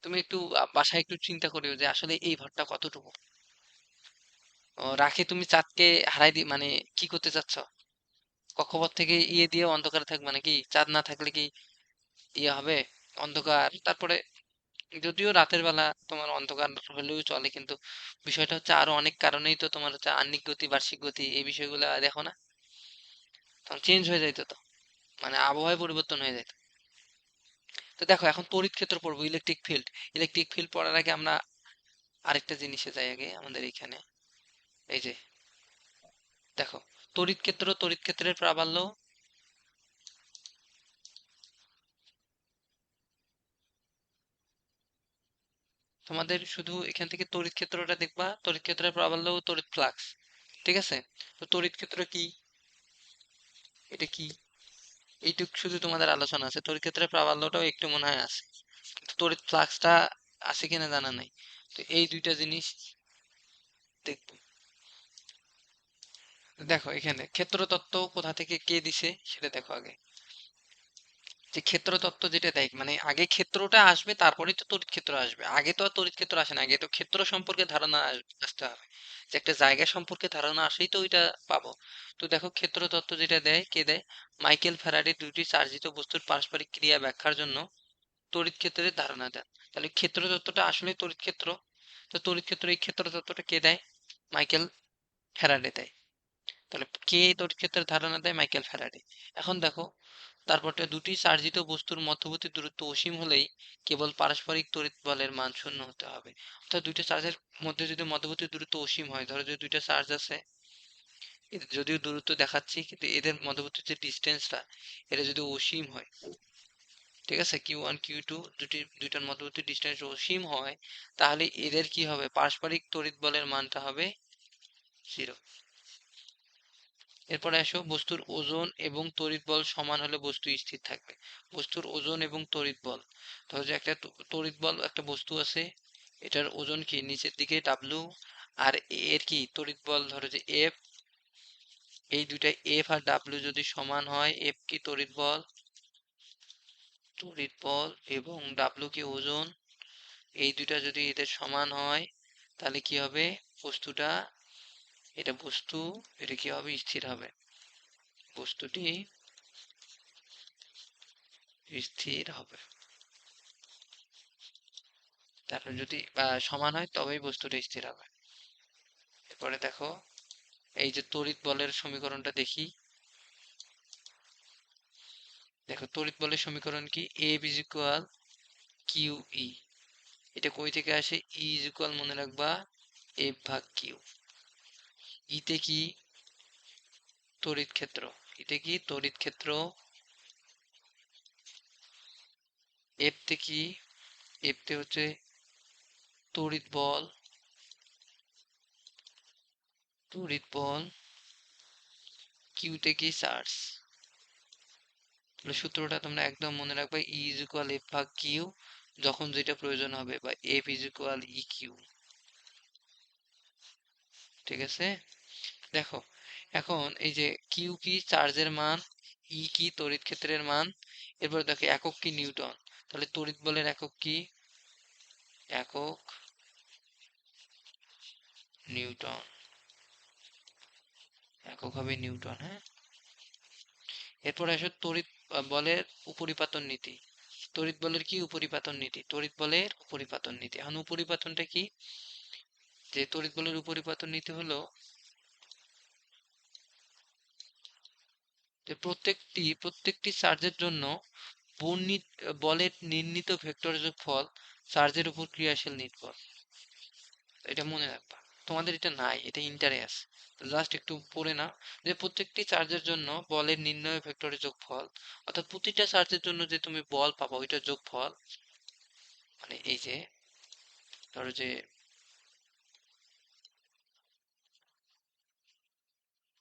তুমি একটু বাসায় একটু চিন্তা করিও যে আসলে এই ভরটা কতটুকু। রাখে তুমি চাঁদকে হারাই দি মানে কি করতে চাচ্ছ? কক্ষপথ থেকে ইয়ে দিয়ে অন্ধকারে থাকবে নাকি? চাঁদ না থাকলে কি ইয়ে হবে? অন্ধকার। তারপরে যদিও রাতের বেলা তোমার অন্ধকার হলেও চলে, কিন্তু বিষয়টা হচ্ছে আরো অনেক কারণেই তো তোমার হচ্ছে আহ্নিক গতি, বার্ষিক গতি, এই বিষয়গুলো দেখো না? তখন চেঞ্জ হয়ে যাইতো তো, মানে আবহাওয়ায় পরিবর্তন হয়ে যেত। তো দেখো এখন তড়িৎ ক্ষেত্র পড়বো, ইলেকট্রিক ফিল্ড। ইলেকট্রিক ফিল্ড পড়ার আগে আমরা আরেকটা জিনিসে যাই আগে আমাদের এখানে। এই যে দেখো, তড়িৎ ক্ষেত্রের প্রাবল্য। তোমাদের শুধু এখান থেকে তড়িৎ ক্ষেত্রটা দেখবা, তড়িৎ ক্ষেত্রের প্রাবল্য ও তড়িৎ ফ্লাক্স। ঠিক আছে? তো তড়িৎ ক্ষেত্র কি, এটা কি, এইটুক শুধু তোমাদের আলোচনা আছে। তড়িৎ ক্ষেত্রের প্রাবল্যটাও একটু মনে হয় আছে, কিন্তু তড়িৎ ফ্লাক্সটা আছে কিনা জানা নাই। তো এই দুইটা জিনিস দেখবো। দেখো এখানে ক্ষেত্র তত্ত্ব কোথা থেকে কে দিছে সেটা দেখো আগে। যে ক্ষেত্র তত্ত্ব যেটা দেয়, মানে আগে ক্ষেত্রটা আসবে তারপরেই তো তড়িৎ ক্ষেত্র আসবে। আগে তো আর তড়িৎ ক্ষেত্র আসে না, আগে তো ক্ষেত্র সম্পর্কে ধারণা আসতে হবে। যে একটা জায়গা সম্পর্কে ধারণা আসেই তো ওইটা পাবো। তো দেখো ক্ষেত্র তত্ত্ব যেটা দেয়, কে দেয়? মাইকেল ফ্যারাডে দুইটি চার্জিত বস্তুর পারস্পরিক ক্রিয়া ব্যাখ্যার জন্য তড়িৎ ক্ষেত্রের ধারণা দেন। তাহলে ক্ষেত্র তত্ত্বটা আসলে তড়িৎ ক্ষেত্র। তো তড়িৎ ক্ষেত্র, এই ক্ষেত্র তত্ত্বটা কে দেয়? মাইকেল ফ্যারাডে দেয়। তাহলে কে তড়িৎ ক্ষেত্রের ধারণা দেয়? Michael Faraday. এখন দেখো, তারপরটা দুটি চার্জিত বস্তুর মধ্যবর্তী দূরত্ব অসীম হলেই কেবল পারস্পরিক তড়িৎ বলের মান শূন্য হতে হবে। অর্থাৎ দুইটা চার্জের মধ্যে যদি মধ্যবর্তী দূরত্ব অসীম হয়, ধরো যে দুইটা চার্জ আছে, এদের যদিও দূরত্ব দেখাচ্ছি কিন্তু এদের মধ্যবর্তী যে ডিস্টেন্সটা, এটা যদি অসীম হয়, ঠিক আছে, Q1 Q2 দুইটার মধ্যবর্তী ডিস্টেন্স অসীম হয়, তাহলে এদের কি হবে? পারস্পরিক তড়িৎ বলের মানটা হবে 0। এরপরে আসো, বস্তুর ওজন এবং তড়িৎ বল সমান হলে বস্তু স্থির থাকবে। বস্তুর ওজন এবং তড়িৎ বল, ধরো যে একটা তড়িৎ বল, একটা বস্তু আছে, এটার ওজন কি নিচের দিকে ডাব্লিউ, আর এর কি তড়িৎ বল ধরো যে এফ। এই দুইটা এফ আর ডাব্লিউ যদি সমান হয়, এফ কি তড়িৎ বল এবং ডাব্লিউ কি ওজন, এই দুইটা যদি এদের সমান হয়, তাহলে কি হবে? বস্তুটা, এটা বস্তু, এটা কি হবে? স্থির হবে। বস্তুটি স্থির হবে। তারপর যদি সমান হয় তবেই বস্তুটা স্থির হবে। এরপরে দেখো, এই যে তড়িৎ বলের সমীকরণটা দেখি। দেখো তড়িৎ বলের সমীকরণ কি? F is equal Q E. এটা কই থেকে আসে? ই ইজ ইকুয়াল, মনে রাখবা, এফ ভাগ কিউ। ইতে কি? তড়িৎ ক্ষেত্র। ইতে কি? তড়িৎ ক্ষেত্র। এফ তে কি? এফ তে হচ্ছে তড়িৎ বল। তড়িৎ বল। কিউ তে কি? চার্জ। তাহলে সূত্রটা তোমরা একদম মনে রাখবে, ই ইজ ইকুয়াল এফ ভাগ কিউ, যখন যেটা প্রয়োজন হবে, বা F is equal E Q. ঠিক আছে? দেখো এখন এই যে কিউ কি? চার্জের মান, ই কি? তড়িৎ ক্ষেত্রের মান। এরপর দেখো একক কি? নিউটন। তাহলে তড়িৎ বলের একক কি? একক নিউটন। একক হবে নিউটন। হ্যাঁ, এরপর আসো তড়িৎ বলের উপরিপাতন নীতি। তড়িৎ বলের কি? উপরিপাতন নীতি। তড়িৎ বলের উপরিপাতন নীতি। এখন উপরিপাতনটা কি? যে তড়িৎ বলের উপরিপাতন নীতি হলো যে প্রত্যেকটি চার্জের জন্য বলের নির্ণীত ভেক্টর যোগফল চার্জের উপর ক্রিয়াশীল নির্ভর। এটা মনে রাখবা, তোমাদের এটা নাই, এটা ইন্টারে আছে। জাস্ট একটু পড়ে না, যে প্রত্যেকটি চার্জের জন্য বলের নির্ণয় ভেক্টরের যোগফল, অর্থাৎ প্রতিটা চার্জের জন্য যে তুমি বল পাবা ওইটার যোগফল, মানে এই যে ধরো যে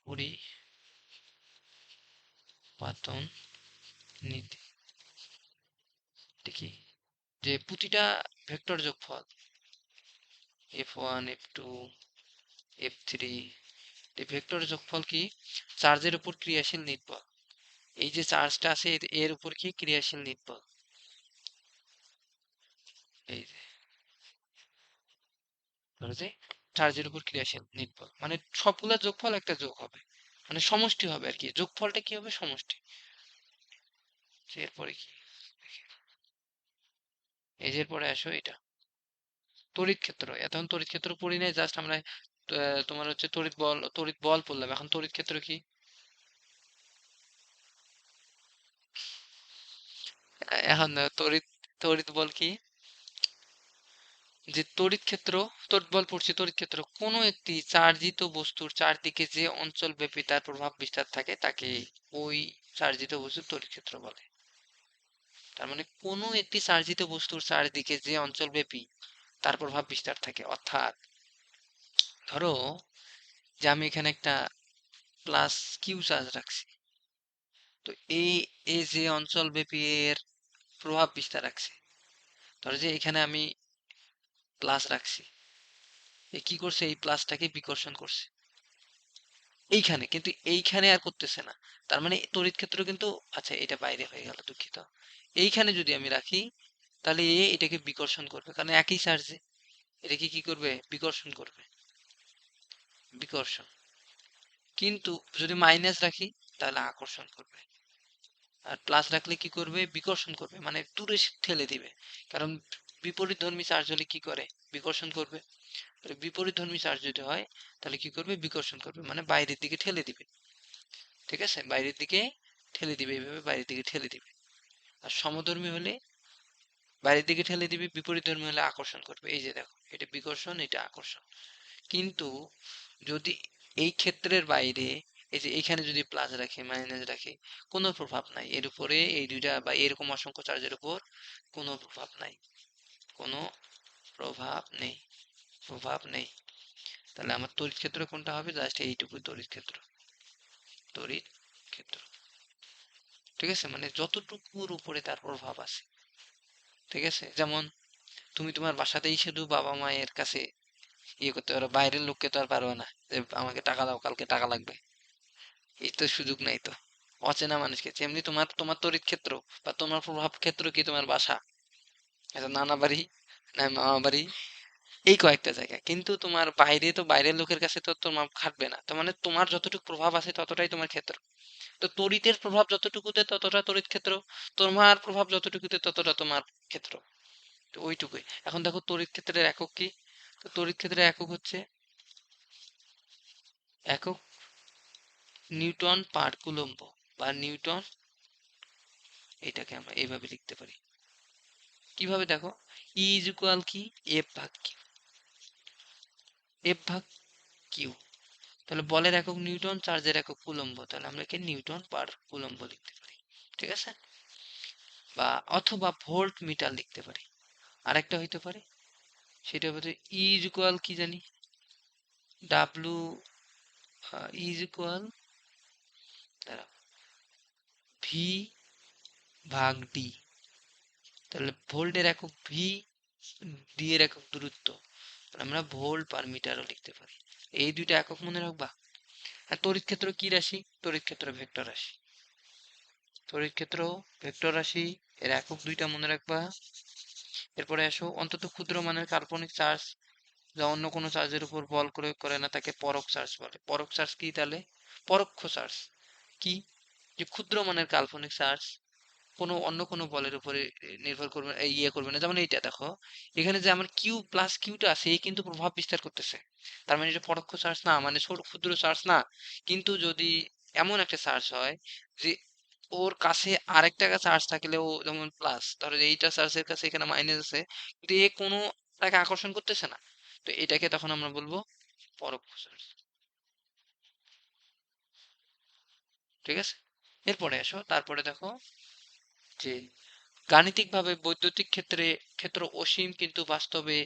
পরিপাতন নীতি কি, যে প্রতিটা ভেক্টর যোগফল F1 F2 F3, এই ভেক্টর যোগফল কি চার্জের উপর ক্রিয়াশীল নির্ভর। এই যে চার্জটা আছে এর উপর কি ক্রিয়াশীল নির্ভর, এই যে ধরো যে চার্জের উপর ক্রিয়াশীল নির্ভর, মানে সবগুলা যোগফল একটা যোগ হবে, মানে সমষ্টি হবে আর কি, যোগফলটা কি হবে সমষ্টি। এরপরে কি, এই যে পরে আসো এটা তড়িৎ ক্ষেত্র। এখন তড়িৎ ক্ষেত্র পড়ি নাই, জাস্ট আমরা তোমার হচ্ছে তড়িৎ বল পড়লাম, এখন তড়িৎ ক্ষেত্র কি। এখন তড়িৎ তড়িৎ বল কি, যে তড়িৎ ক্ষেত্র, তড়িৎ বল পড়ছি, তড়িৎ ক্ষেত্র কোনো একটি চার্জিত বস্তুর চারদিকে যে অঞ্চল ব্যাপী তার প্রভাব বিস্তার থাকে তাকে ওই চার্জিত বস্তুর তড়িৎ ক্ষেত্র বলে। তার মানে কোনো একটি চার্জিত বস্তুর চারদিকে যে অঞ্চল ব্যাপী তার প্রভাব বিস্তার থাকে, অর্থাৎ ধরো যে আমি এখানে একটা প্লাস কিউ চার্জ রাখছি, তো এই এই যে অঞ্চল ব্যাপী এর প্রভাব বিস্তার রাখছে, ধরো যে এখানে আমি প্লাস রাখছি, এ কি করছে এই প্লাসটাকে বিকর্ষণ করছে এইখানে, কিন্তু এইখানে আর করতেছে না। তার মানে তড়িৎ ক্ষেত্র কিন্তু, আচ্ছা এটা বাইরে হয়ে গেল, দুঃখিত। এইখানে যদি আমি রাখি তাহলে এটাকে বিকর্ষণ করবে, কারণ একই চার্জে এটাকে কি করবে বিকর্ষণ করবে, বিকর্ষণ। কিন্তু যদি মাইনাস রাখি তাহলে আকর্ষণ করবে, আর প্লাস রাখলে কি করবে বিকর্ষণ করবে, মানে দূরে ঠেলে দিবে। কারণ বিপরীতধর্মী চার্জ হলে কি করে বিকর্ষণ করবে, বিপরীতধর্মী চার্জ যদি হয় তাহলে কি করবে বিকর্ষণ করবে, মানে বাইরের দিকে ঠেলে দিবে। ঠিক আছে, বাইরের দিকে ঠেলে দিবে, এইভাবে বাইরের দিকে ঠেলে দিবে। আর সমধর্মী হলে বাইরের দিকে ঠেলে দিবে, বিপরীতধর্মী হলে আকর্ষণ করবে। এই যে দেখো, এটা বিকর্ষণ, এটা আকর্ষণ। কিন্তু যদি এই ক্ষেত্রের বাইরে, এই যে এখানে যদি প্লাস রাখে মাইনাস রাখে, কোনো প্রভাব নাই এর উপরে, এই দুইটা বা এরকম অসংখ্য চার্জের উপর কোনো প্রভাব নাই, কোনো প্রভাব নেই, প্রভাব নেই। তাহলে আমার তড়িৎ ক্ষেত্র কোনটা হবে, জাস্ট এইটুকু তড়িৎ ক্ষেত্র, তড়িৎ ক্ষেত্র। ঠিক আছে, মানে যতটুকুর উপরে তার প্রভাব আছে। ঠিক আছে, যেমন তুমি তোমার বাসাতেই শুধু বাবা মায়ের কাছে ইয়ে করতে পারো, বাইরের লোককে তো আর পারবে না যে আমাকে টাকা দাও কালকে টাকা লাগবে, এই তো সুযোগ নাই তো। অচেনা মানুষকে যেমনি তোমার তোমার তড়িৎ ক্ষেত্র বা তোমার প্রভাব ক্ষেত্র কি তোমার বাসা, এটা নানা বাড়ি, না মামা বাড়ি, এই কয়েকটা জায়গা। কিন্তু তোমার বাইরে তো বাইরের লোকের কাছে তো তোমার খাটবে না, তো মানে তোমার যতটুকু প্রভাব আছে ততটাই তোমার ক্ষেত্র। তো তড়িতের প্রভাব যতটুকুতে ততটা তড়িৎ ক্ষেত্র, তোমার প্রভাব যতটুকুতে ততটা তোমার ক্ষেত্র, তো ওইটুকুই। এখন দেখো তড়িৎ ক্ষেত্রের একক কি, তো তড়িৎ ক্ষেত্রের একক হচ্ছে একক নিউটন পার কুলম্ব, বা নিউটন। এটাকে আমরা এইভাবে লিখতে পারি, কিভাবে দেখো, ই ইজ ইকুয়াল কি এফ ভাগ কিউ, এফ ভাগ কিউ। তাহলে বলের একক নিউটন, চার্জের একক কুলম্ব, তাহলে আমরা একে নিউটন পার কুলম্ব লিখতে পারি। ঠিক আছে, বা অথবা ভোল্ট মিটার লিখতে পারি। আরেকটা হইতে পারে, সেটা হচ্ছে ই ইজ ইকুয়াল কি জানি, ডাব্লু ইজ ইকুয়াল ভি ভাগ ডি। তাহলে ভোল্টের একক ভি, ডি এর একক দূরত্ব, তাহলে আমরা ভোল্ট পার মিটারও লিখতে পারি। এই দুইটা একক মনে রাখবা। আর তড়িৎ ক্ষেত্র কি রাশি, তড়িৎ ক্ষেত্র ভেক্টর রাশি, তড়িৎ ক্ষেত্র ভেক্টর রাশি, এর একক দুইটা মনে রাখবা। এরপরে আসো, অন্তত ক্ষুদ্র মানের কাল্পনিক চার্জ যা অন্য কোনো চার্জের উপর বল প্রয়োগ করে না তাকে পরোক্ষ চার্জ বলে। পরোক্ষ চার্জ কি তাহলে, পরোক্ষ চার্জ কি, যে ক্ষুদ্র মানের কাল্পনিক চার্জ কোনো অন্য কোনো বলের উপরে নির্ভর করবে, ইয়ে করবে না। যেমন এইটা দেখো, এখানে যে আমার কিউ প্লাস কিউটা আছে এই কিন্তু প্রভাব বিস্তার করতেছে, তার মানে এটা পরোক্ষ চার্জ না, মানে ছোট ক্ষুদ্র চার্জ না। কিন্তু যদি এমন একটা চার্জ হয় যে ওর কাছে আরেকটা চার্জ থাকলে ও যেমন প্লাস, ধরো যে এইটা চার্জের কাছে এখানে মাইনাস আছে, কিন্তু এ কোনো তাকে আকর্ষণ করতেছে না, তো এটাকে তখন আমরা বলবো পরোক্ষ চার্জ। ঠিক আছে, এরপরে আসো, তারপরে দেখো যে গাণিতিকভাবে বৈদ্যুতিক ক্ষেত্র অসীম, কিন্তু বাস্তবে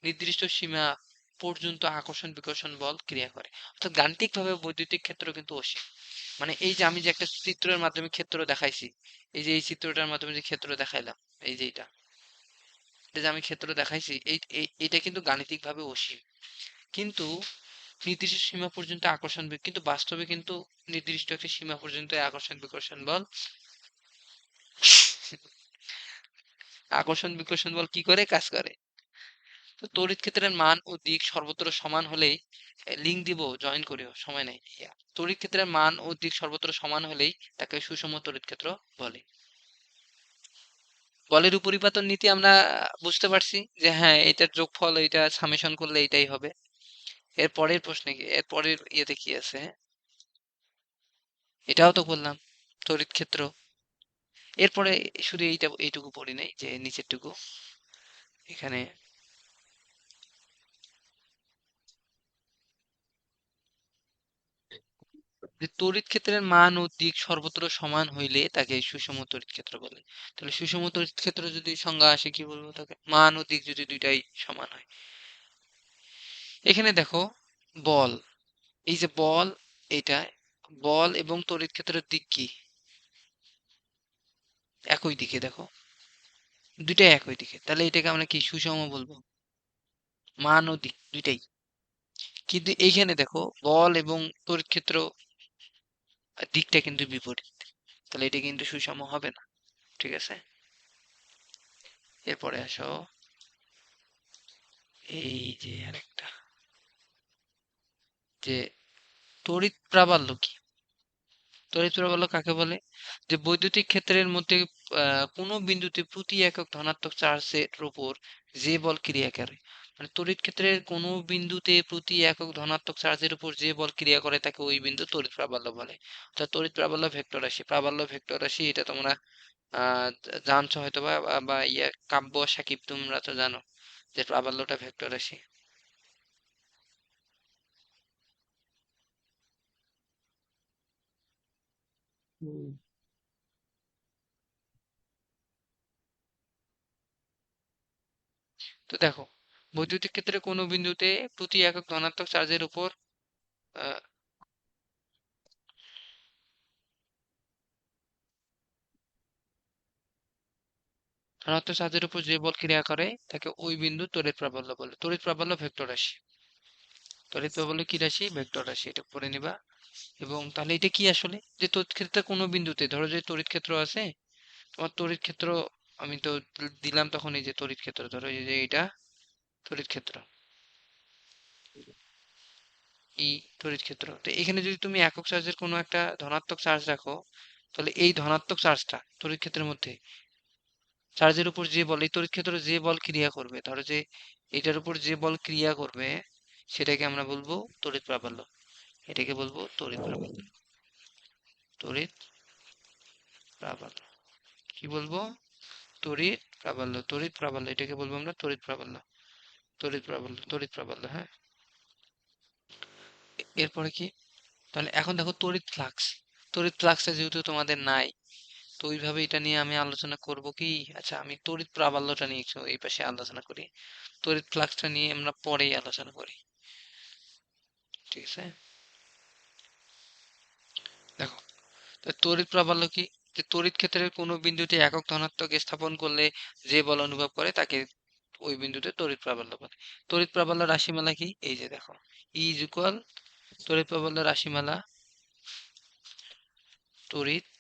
নির্দিষ্ট সীমা পর্যন্ত আকর্ষণ বিকর্ষণ বল ক্রিয়া করে। অর্থাৎ গাণিতিকভাবে বৈদ্যুতিক ক্ষেত্র কিন্তু অসীম। মানে এই যে আমি যে একটা চিত্রের মাধ্যমে ক্ষেত্র দেখাইছি, এই যে এই চিত্রটার মাধ্যমে যে ক্ষেত্র দেখাইলাম, এই যে এটা যে আমি ক্ষেত্র দেখাইছি, এইটা কিন্তু গাণিতিকভাবে অসীম, কিন্তু নির্দিষ্ট সীমা পর্যন্ত কিন্তু বাস্তবে কিন্তু নির্দিষ্ট একটা সীমা পর্যন্ত আকর্ষণ বিকর্ষণ বল কি করে কাজ করে। তো তড়িৎ ক্ষেত্রের মান ও দিক সর্বত্র সমান হলেই, লিঙ্ক দিব, জয়েন করিও, সময় নেই। তড়িৎ ক্ষেত্রের মান ও দিক সর্বত্র সমান হলেই তাকে সুষম তড়িৎ ক্ষেত্র বলে। বলের উপরিপাতন নীতি আমরা বুঝতে পারছি যে হ্যাঁ, এটার যোগফল, এটা সামেশন করলে এটাই হবে। এর পরের প্রশ্নে কি, এর পরের ইয়েতে কি আছে, এটাও তো বললাম তড়িৎ ক্ষেত্র। এরপরে শুধু এইটুকু পড়ি নাই, যে নিচেরটুকু এখানে, যে তড়িৎ ক্ষেত্রের মান ও দিক সর্বত্র সমান হইলে তাকে সুষম তড়িৎ ক্ষেত্র বলে। তাহলে সুষম তড়িৎ ক্ষেত্র যদি সংজ্ঞা আসে, কি বলবো তাকে, মান ও দিক যদি দুইটাই সমান হয়। এখানে দেখো বল, এই যে বল, এটা বল এবং তড়িৎ ক্ষেত্রের দিক কি একই দিকে, দেখো দুইটাই একই দিকে, তাহলে এটাকে আমরা কি সুষম বলবো, মান ও দিক দুইটাই। কিন্তু এইখানে দেখো বল এবং তড়িৎ ক্ষেত্র দিকটা কিন্তু বিপরীত, তাহলে এটা কিন্তু সুষম হবে না। ঠিক আছে, এরপরে আসো, এই যে আরেকটা, যে তড়িৎ প্রাবল্য কি। তড়িৎ প্রাবল্য কাকে বলে, যে বৈদ্যুতিক ক্ষেত্রের মধ্যে কোনো বিন্দুতে প্রতি একক ধনাত্মক চার্জের উপর যে বল ক্রিয়া করে। মানে তড়িৎ ক্ষেত্রের কোনো বিন্দুতে প্রতি একক ধনাত্মক চার্জের উপর যে বল ক্রিয়া করে তাকে ওই বিন্দু তড়িৎ প্রাবল্য বলে। অর্থাৎ তড়িৎ প্রাবল্য ভেক্টর রাশি, প্রাবল্য ভেক্টর রাশি, এটা তোমরা জানছো হয়তো বা ইয়ে কাব্য সাকিব তোমরা তো জানো যে প্রাবল্যটা ভেক্টর রাশি। হুম। তো দেখো, বৈদ্যুতিক ক্ষেত্রে কোনো বিন্দুতে প্রতি একক ধনাত্মক চার্জের উপর আহ, ধনাত্মক চার্জের উপর যে বল ক্রিয়া করে তাকে ওই বিন্দু তড়িৎ প্রাবল্য বলে। তড়িৎ প্রাবল্য ভেক্টর রাশি, তড়িৎ প্রাবল্য কি রাশি, ভেক্টর রাশি, এটা পড়ে নিবা। এবং তাহলে এটা কি আসলে, যে তড়িৎ ক্ষেত্রে কোনো বিন্দুতে, ধরো যে তড়িৎ ক্ষেত্র আছে, তোমার তড়িৎ ক্ষেত্র আমি তো দিলাম, তখন এই যে তড়িৎ ক্ষেত্র, ধরো এই যে এটা তড়িৎ ক্ষেত্র, ই তড়িৎ ক্ষেত্র, তো এখানে যদি তুমি একক চার্জের কোনো একটা ধনাত্মক চার্জ রাখো, তাহলে এই ধনাত্মক চার্জটা তড়িৎ ক্ষেত্রের মধ্যে চার্জের উপর যে বল, এই তড়িৎ ক্ষেত্রে যে বল ক্রিয়া করবে, ধরো যে এটার উপর যে বল ক্রিয়া করবে সেটাকে আমরা বলবো তড়িৎ প্রাবল্য, এটাকে বলবো তড়িৎ প্রাবল্য, তড়িৎ প্রাবল্য, কি বলবো, তড়িৎ প্রাবল্য, তড়িৎ প্রাবল্য, এটাকে বলবো আমরা তড়িৎ প্রাবল্য, তড়িৎ প্রাবল্য, তড়িৎ প্রাবল্য, হ্যাঁ। এরপরে কি, তাহলে এখন দেখো তড়িৎ ফ্লাক্স, তড়িৎ ফ্লাক্সটা যেহেতু তোমাদের নাই, তো ওইভাবে এটা নিয়ে আমি আলোচনা করব কি, আচ্ছা আমি তড়িৎ প্রাবল্যটা নিয়ে একটু এই পাশে আলোচনা করি, তড়িৎ ফ্লাক্সটা নিয়ে আমরা পরেই আলোচনা করি। ঠিক আছে, দেখো, তো তড়িৎ প্রাবল্য কি, যে তড়িৎ ক্ষেত্রের কোনো বিন্দুতে একক ধনাত্মক স্থাপন করলে যে বল অনুভব করে তাকে ওই বিন্দুতে তড়িৎ প্রাবল্য বলে। তড়িৎ প্রাবল্য রাশিমালা কি, এই যে দেখো, ই ইজ ইকুয়াল তড়িৎ প্রাবল্য রাশিমালা, তড়িৎ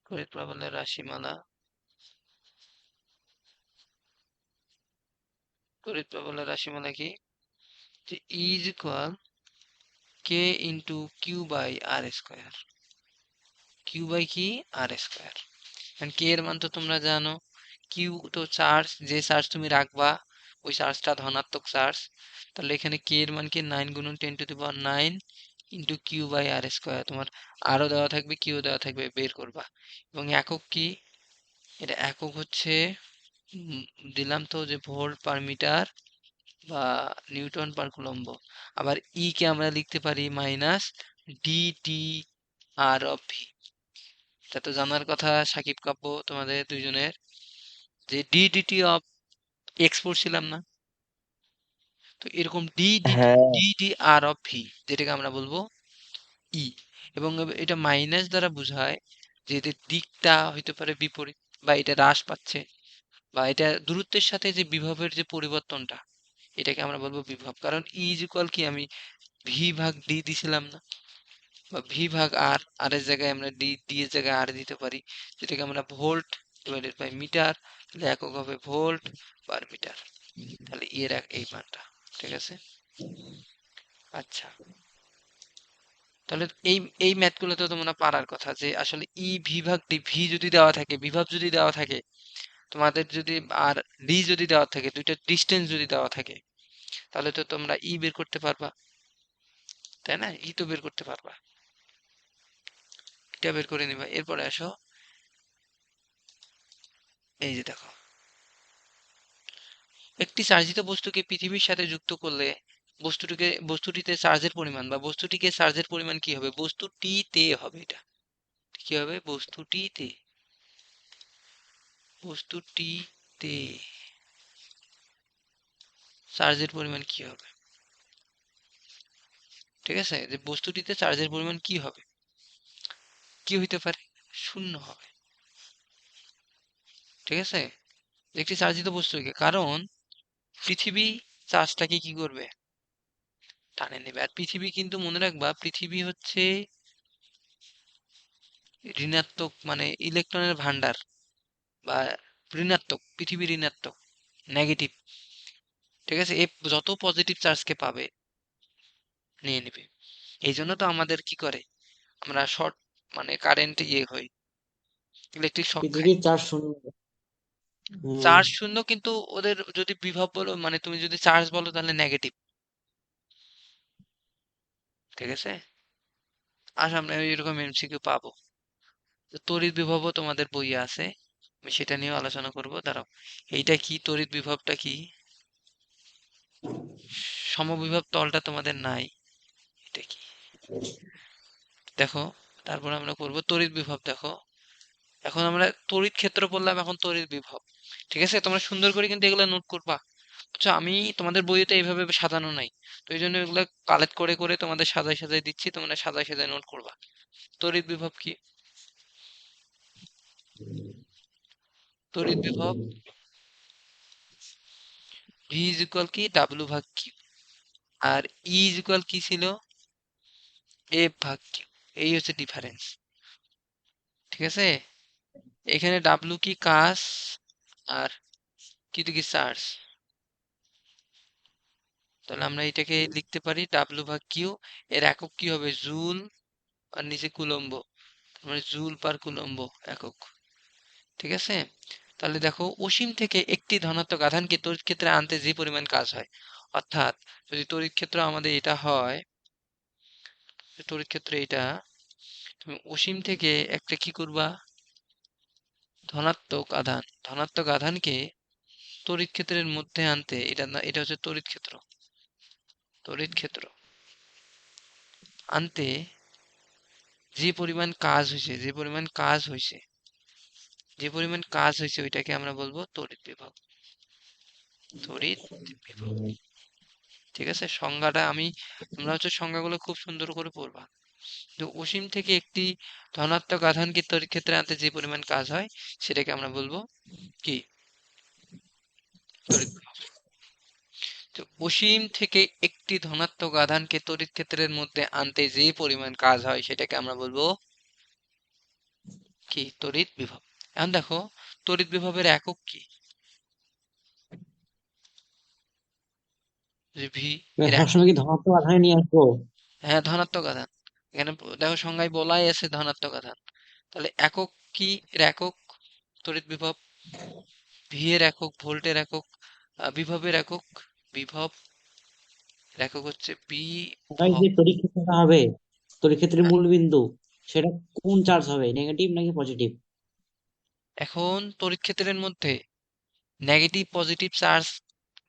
তড়িৎ প্রাবল্যের রাশিমালা, তড়িৎ প্রাবল্যের রাশিমালা কি, যে E is equal K into Q by R square, Q by কি, আর স্কোয়ার। কে এর মান তো তোমরা জানো, কিউ তো চার্জ, যে চার্জ তুমি রাখবা ওই চার্জটা ধনাত্মক চার্জ, তাহলে এখানে কে এর মান কি 9 গুণন 10⁹ into Q by R square. তোমার আরও দেওয়া থাকবে, কিউ দেওয়া থাকবে, বের করবা। এবং একক কি, এটা একক হচ্ছে উম, দিলাম তো যে ভোল্ট পার মিটার বা নিউটন পার কুলম্ব। আবার ই কে আমরা লিখতে পারি minus DT R of V. এটা তো জানার কথা সাকিব কাব্য তোমাদের দুইজনের, যে ডিডিটি অফ এক্স পড়ছিলাম না? তো এরকম ডিডিটি হ্যাঁ, ডিডি আর অফ ভি, যেটাকে আমরা বলবো ই। এবং এটা মাইনাস দ্বারা বোঝায় যে এদের দিকটা হইতে পারে বিপরীত, বা এটা হ্রাস পাচ্ছে, বা এটা দূরত্বের সাথে যে বিভবের যে পরিবর্তনটা, এটাকে আমরা বলবো বিভব। কারণ ই ইজ ইকুয়াল কি, আমি ভি ভাগ ডি দিছিলাম না, বা ভি ভাগ আর, আর এর জায়গায় আমরা ডি, ডি এর জায়গায় আর দিতে পারি, যেটাকে আমরা ভোল্ট ডিভাইডেড বাই মিটার, তাহলে একক হবে ভোল্ট পার মিটার। তাহলে ই এর এই মানটা, ঠিক আছে। আচ্ছা, তাহলে এই ম্যাথগুলো তো তোমরা পারার কথা, যে আসলে ই ভি ভাগ ডি, ভি যদি দেওয়া থাকে, বিভব যদি দেওয়া থাকে তোমাদের, যদি আর ডি যদি দেওয়া থাকে, দুইটা ডিস্টেন্স যদি দেওয়া থাকে, তাহলে তো তোমরা ই বের করতে পারবা, তাই না? ই তো বের করতে পারবা, এটা বের করে নিবা। এরপরে আসো, এই যে দেখো, একটি চার্জিত বস্তুকে পৃথিবীর সাথে যুক্ত করলে বস্তুটিতে চার্জের পরিমাণ, বা বস্তুটিকে চার্জের পরিমাণ কি হবে, বস্তুটিতে হবে। এটা কি হবে, বস্তুটিতে চার্জের পরিমাণ কি হবে, ঠিক আছে? যে বস্তুটিতে চার্জের পরিমাণ কি হবে, কি হইতে পারে, শূন্য হবে, ঠিক আছে। একটি চার্জিত বস্তুকে, কারণ পৃথিবী চার্জটাকে কি করবে, টানে নেবে। আর পৃথিবী কিন্তু মনে রাখবা, পৃথিবী হচ্ছে ঋণাত্মক, মানে ইলেকট্রনের ভান্ডার, বা ঋণাত্মক, পৃথিবী ঋণাত্মক, নেগেটিভ, ঠিক আছে। এ যত পজিটিভ চার্জকে পাবে নিয়ে নেবে। এই জন্য তো আমাদের কি করে, আমরা শর্ট, মানে কারেন্ট হই, ইলেকট্রিক শক খাই। পৃথিবীর 4 শূন্য। হ্যাঁ। চার্জ শূন্য, কিন্তু ওদের যদি বিভব বলো, মানে তুমি যদি চার্জ বলো, তাহলে নেগেটিভ, ঠিক আছে। আর আমরা এরকম এমসিকিউ পাবো। তো তড়িৎ বিভবও তোমাদের বইয়ে আছে, আমি সেটা নিয়েও আলোচনা করব, দাঁড়াও। এইটা কি, তড়িৎ বিভবটা কি, সমবিভব তলটা তোমাদের নাই, এটা কি দেখো। তারপর আমরা করব তড়িৎ বিভব। দেখো, এখন আমরা তড়িৎ ক্ষেত্র বললাম, এখন তড়িৎ বিভব, ঠিক আছে। তোমরা সুন্দর করে কিন্তু এগুলো নোট করবা। আচ্ছা, আমি তোমাদের বইতে এইভাবে সাজানো নাই, তো এই জন্য এগুলো কালেক্ট করে করে তোমাদের সাজাই সাজাই দিচ্ছি, তোমরা সাজাই সাজাই নোট করবা। তড়িৎ বিভব কি, তড়িৎ বিভব ভি ইজ ইকুয়াল কি, ডাব্লিউ ভাগ কিউ। আর ই ইজ ইকুয়াল কি ছিল, এফ ভাগ কিউ। এই হচ্ছে ডিফারেন্স, ঠিক আছে। এখানে ডাব্লিউ কি, কাজ, আর কিউ কি, চার্জ। তাহলে আমরা এটাকে লিখতে পারি ডাব্লিউ ভাগ কিউ, এর একক কি হবে, জুল, আর নিচে কুলম্ব, মানে জুল পার কুলম্ব একক, ঠিক আছে। তাহলে দেখো, অসীম থেকে একটি ধনাত্মক আধানকে তড়িৎ ক্ষেত্রে আনতে যে পরিমাণ কাজ হয়, অর্থাৎ যদি তড়িৎ ক্ষেত্র আমাদের এটা হয়, তড়িৎ ক্ষেত্র এটা, তুমি অসীম থেকে একটা কি করবা, ধনাত্মক আধানকে তড়িৎ ক্ষেত্রের মধ্যে আনতে, এটা না, এটা হচ্ছে তড়িৎ ক্ষেত্র আনতে যে পরিমাণ কাজ হয়েছে, ওইটাকে আমরা বলবো তড়িৎ বিভব, ঠিক আছে। সংজ্ঞাটা আমি, তোমরা হচ্ছে সংজ্ঞাগুলো খুব সুন্দর করে পড়বা। তো অসীম থেকে একটি ধনাত্মক আধানকে তড়িৎ ক্ষেত্রে আনতে যে পরিমাণ কাজ হয়, সেটাকে আমরা বলবো কি, তড়িৎ বিভব। তো অসীম থেকে একটি ধনাত্মক আধানকে তড়িৎ ক্ষেত্রের মধ্যে আনতে যে পরিমাণ কাজ হয়, সেটাকে আমরা বলবো কি, তড়িৎ বিভব। এখন দেখো, তড়িৎ বিভবের একক কি, যে ভি, এর একক, সবসময় কি ধনাত্মক আধানে নিয়ে আসবো? হ্যাঁ ধনাত্মক আধান, এখানে দেখো সংজ্ঞায় বলাই আছে ধনাত্মক আধান। তাহলে একক কি, এর একক তড়িৎ বিভব, ভি এর একক, ভোল্টের একক, বিভবের একক, বিভব একক হচ্ছে ভাই বিভব। যে তড়িৎ ক্ষেত্রটা হবে, তড়িৎ ক্ষেত্রের মূল বিন্দু, সেটা কোন চার্জ হবে, নেগেটিভ নাকি পজিটিভ? এখন তড়িৎ ক্ষেত্রের মধ্যে নেগেটিভ পজিটিভ চার্জ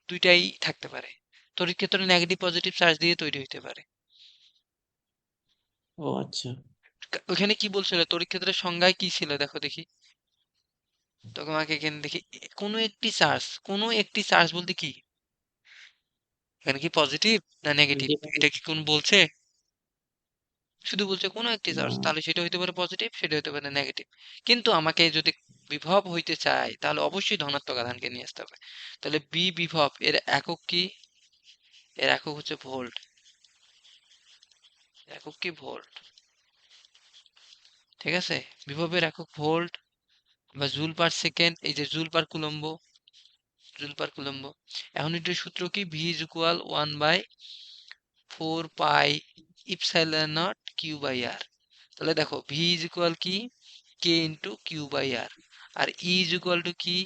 দুইটাই থাকতে পারে। তড়িৎ ক্ষেত্র নেগেটিভ পজিটিভ চার্জ দিয়ে তৈরি হইতে পারে। ও আচ্ছা। ওখানে কি বলছিল, তড়িৎ ক্ষেত্রের সংজ্ঞায় কি ছিল দেখো দেখি। তোমাকে এখানে দেখি, কোনো একটি চার্জ বলতে কি, এখানে কি পজিটিভ না নেগেটিভ, যেটা এটা কি কোন বলছে? শুধু বলছে কোনো একটি চার্জ, না, তাহলে সেটা হইতে পারে পজিটিভ, সেটা হইতে পারে নেগেটিভ। কিন্তু আমাকে যদি বিভব হইতে চাই তাহলে অবশ্যই ধনাত্মক আধানকে নিয়ে আসতে হবে। তাহলে বিভব এর একক কি? এর একক হচ্ছে ভোল্ট। একক কি? ভোল্ট। ঠিক আছে, বিভবের একক ভোল্ট বা জুল পার সেকেন্ড, এই যে joule per coulomb, joule per coulomb. এখন এটার সূত্র কি? V is equal 1/4 pi epsilon naught Q by R. তাহলে দেখো ভি ইজ ইকুয়াল কি? K into Q by R. আর ই ইজ ইকুয়াল টু কি?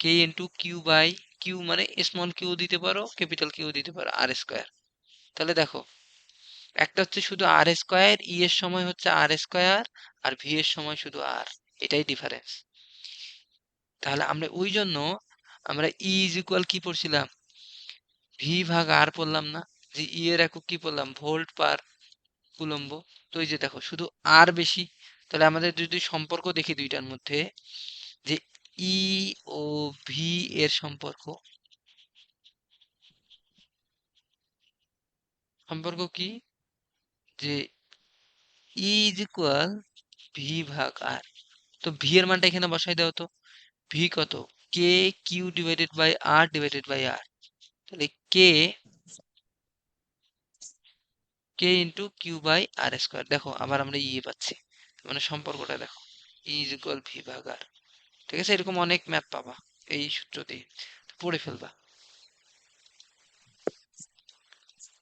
K into Q by, Q মানে স্মল কিউ দিতে পারো, ক্যাপিটাল কিউ দিতে পারো, আর স্কোয়ার। তাহলে দেখো একটা হচ্ছে শুধু আর স্কোয়ার, ই এর সময় হচ্ছে আর স্কোয়ার, আর ভি এর সময় শুধু আর, এটাই ডিফারেন্স। তাহলে আমরা ওই জন্য আমরা ই ইজ ইকুয়াল কি পড়ছিলাম? ভি ভাগ আর পড়লাম না? যে ই এর একক কি পড়লাম? ভোল্ট পার কুলম্ব। তো এই যে দেখো শুধু আর বেশি। তাহলে আমাদের যদি সম্পর্ক দেখি দুইটার মধ্যে, যে ই ও ভি এর সম্পর্ক, সম্পর্ক কি? যে ই ইজ ইকুয়াল ভি ভাগ আর। তো ভি এর মানটা এখানে বসাই দাও তো। ভি কত? K Q divided by R divided by R. তাহলে K, K into Q by R square. দেখো আবার আমরা ইয়ে পাচ্ছি, মানে সম্পর্কটা দেখো, ই ইজ ইকুয়াল ভি ভাগ আর। ঠিক আছে, এরকম অনেক ম্যাথ পাবা এই সূত্র দিয়ে, তো পড়ে ফেলবা।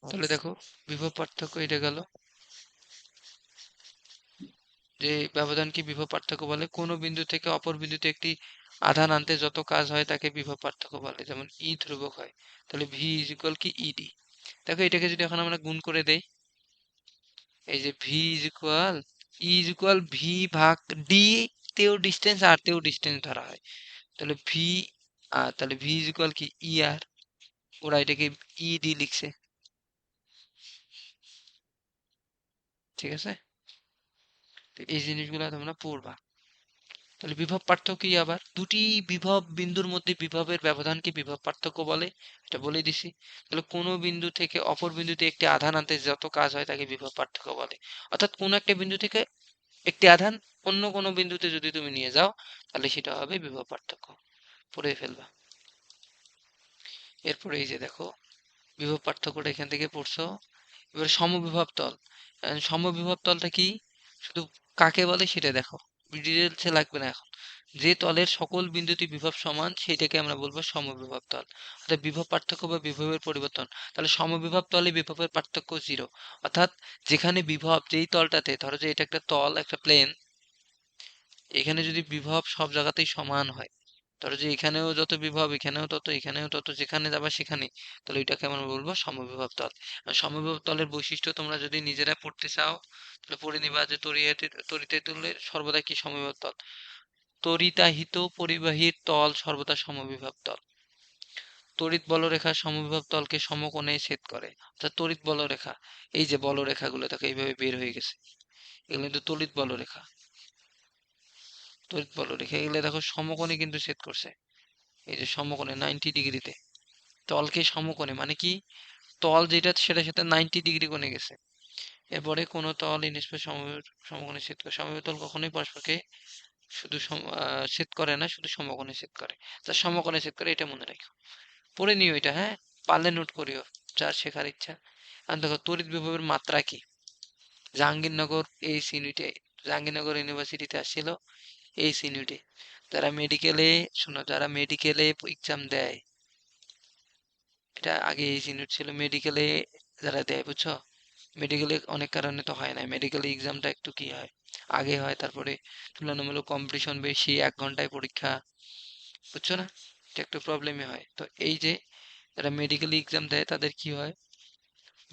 তাহলে দেখো বিভব পার্থক্য এটা গেল, যে ব্যবধানকে বিভব পার্থক্য বলে। কোনো বিন্দু থেকে অপর বিন্দুতে একটি আধান আনতে যত কাজ হয় তাকে বিভব পার্থক্য বলে। যেমন ই ধ্রুবক হয়, তাহলে ভি ইজ ইকুয়াল কি? ইডি। দেখো এটাকে যদি এখন আমরা গুণ করে দেই, এই যে V is equal, E is equal V ভাগ ডি, তেও ডিস্টেন্স আর তেও ডিস্টেন্স ধরা হয়। তাহলে ভি, তাহলে ভি ইজ ইকুয়াল কি? ই আর। ওরা এটাকে ই ডি লিখছে। ঠিক আছে, তো এই জিনিসগুলো তোমরা পড়বা। তাহলে বিভব পার্থক্য কি? আবার দুটি বিভব বিন্দুর মধ্যে বিভবের ব্যবধানকে বিভব পার্থক্য বলে, এটা বলে দিছি। তাহলে কোনো বিন্দু থেকে অপর বিন্দুতে একটি আধান আনতে যত কাজ হয় তাকে বিভব পার্থক্য বলে। অর্থাৎ কোনো একটা বিন্দু থেকে একটি আধান অন্য কোনো বিন্দুতে যদি তুমি নিয়ে যাও তাহলে সেটা হবে বিভব পার্থক্য। পড়ে ফেলবা। এরপরে এই যে দেখো বিভব পার্থক্যটা এখান থেকে পড়ছো। এবার সমবিভব তল। সমবিভব তলটা কি, শুধু কাকে বলে সেটা দেখো, ডিটেলসে লাগবে না এখন। যে তলের সকল বিন্দুতে বিভব সমান সেইটাকে আমরা বলবো সমবিভব তল। অর্থাৎ বিভব পার্থক্য বা বিভবের পরিবর্তন। তাহলে সমবিভব তলে বিভবের পার্থক্য 0। অর্থাৎ যেখানে বিভব, যেই তলটাতে, ধরো যে এটা একটা তল, একটা প্লেন, এখানে যদি বিভব সব জায়গাতেই সমান হয়, ধরো যে এখানেও যত বিভব, এখানেও তত, এখানেও তত, যেখানে যাবা সেখানে, তাহলে ওইটাকে আমরা বলবো সমবিভব তল। আর সমবিভব তলের বৈশিষ্ট্য তোমরা যদি নিজেরা পড়তে চাও তাহলে পড়ে নিবা, যে তড়িতাহিত সর্বদা কি সমবিভব তল। তড়িতাহিত পরিবাহীর তল সর্বদা সমবিভব তল। তড়িৎ বলরেখা সমবিভব তলকে সমকোণে ছেদ করে। অর্থাৎ তড়িৎ বলরেখা, এই যে বলরেখাগুলো দেখো এইভাবে বের হয়ে গেছে, এগুলো কিন্তু তড়িৎ বলরেখা। তড়িৎ বলরেখা এগুলো দেখো সমকোণে কিন্তু ছেদ করছে, এই যে সমকোণে 90 ডিগ্রিতে। তলকে সমকোণে মানে কি, তল যেটা সেটার সাথে 90 ডিগ্রি কোণে গেছে। এরপরে কোনো তল ইনস্পেস সমকোণে ছেদ করে। সমবাহু তল কখনোই পরস্পরকে শুধু ছেদ করে না, শুধু সমকোণে ছেদ করে। যা সমকোণে ছেদ করে এটা মনে রাখো, পড়ে নিও এটা, হ্যাঁ, পারলে নোট করিও যার শেখার ইচ্ছা। আর দেখো তড়িৎ বিভবের মাত্রা কি, জাহাঙ্গীরনগর এই ইউনিটে, জাহাঙ্গীরনগর ইউনিভার্সিটিতে আসছিল এই ইউনিটে। যারা মেডিকেলে, শোনো, যারা মেডিকেলে এক্সাম দেয়, এটা আগে এই ইউনিট ছিল, মেডিকেলে যারা দেয়, বুঝছো? মেডিকেলে অনেক কারণে তো হয় না, মেডিকেল এক্সামটা একটু কি হয়, আগে হয়, তারপরে তুলনামূলক কম্পিটিশন বেশি, 1 ঘন্টায় পরীক্ষা, বুঝছো না? এটা একটু প্রবলেমই হয়। তো এই যে যারা মেডিকেল এক্সাম দেয় তাদের কি হয়,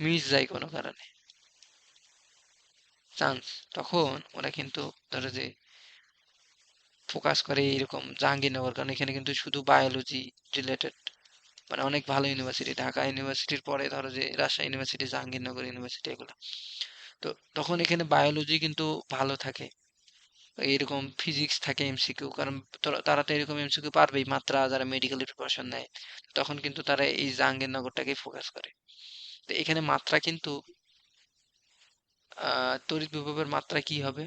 মিস যায় কোনো কারণে চান্স, তখন ওরা কিন্তু ধরো যে ফোকাস করে এরকম জাহাঙ্গীরনগর, কারণ এখানে কিন্তু শুধু বায়োলজি রিলেটেড, মানে অনেক ভালো ইউনিভার্সিটি, ঢাকা ইউনিভার্সিটির পরে ধরো যে রাজশাহী ইউনিভার্সিটি, জাহাঙ্গীরনগর ইউনিভার্সিটি, এগুলো। তো তখন এখানে বায়োলজি কিন্তু ভালো থাকে, এরকম ফিজিক্স থাকে এমসিকিউ, কারণ তারা তো এরকম এমসিকিউ পারবেই, মাত্রা যারা মেডিকেলের প্রিপারেশন নেয়, তখন কিন্তু তারা এই জাহাঙ্গীরনগরটাকে ফোকাস করে। তো এখানে মাত্রা কিন্তু তড়িৎ বিভবের মাত্রা কি হবে,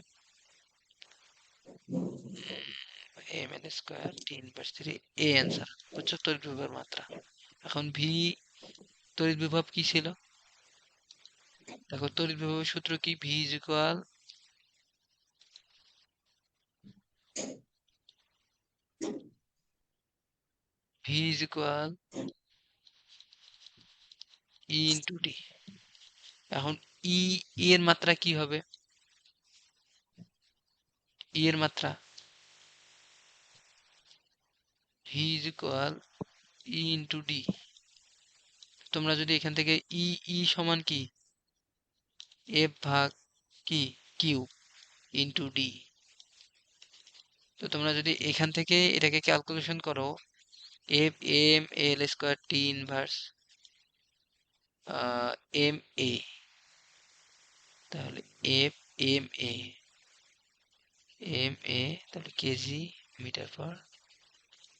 M N square T inverse three, A answer, বুঝছো, তড়িৎ বিভবের মাত্রা। এখন ভি, তড়িৎ বিভব কি ছিল, দেখো তড়িৎ বিভবের সূত্র কি, V is equal, V is equal E into D. এখন ই, এর মাত্রা কি হবে, ই এর মাত্রা V is equal E into D. তোমরা যদি এখান থেকে ই, ই সমান কি, এফ ভাগ কি, কিউ ইন্টু ডি। তো তোমরা যদি এখান থেকে এটাকে ক্যালকুলেশন করো, F M L square T inverse M A, তাহলে F M A, M A তাহলে KG metre per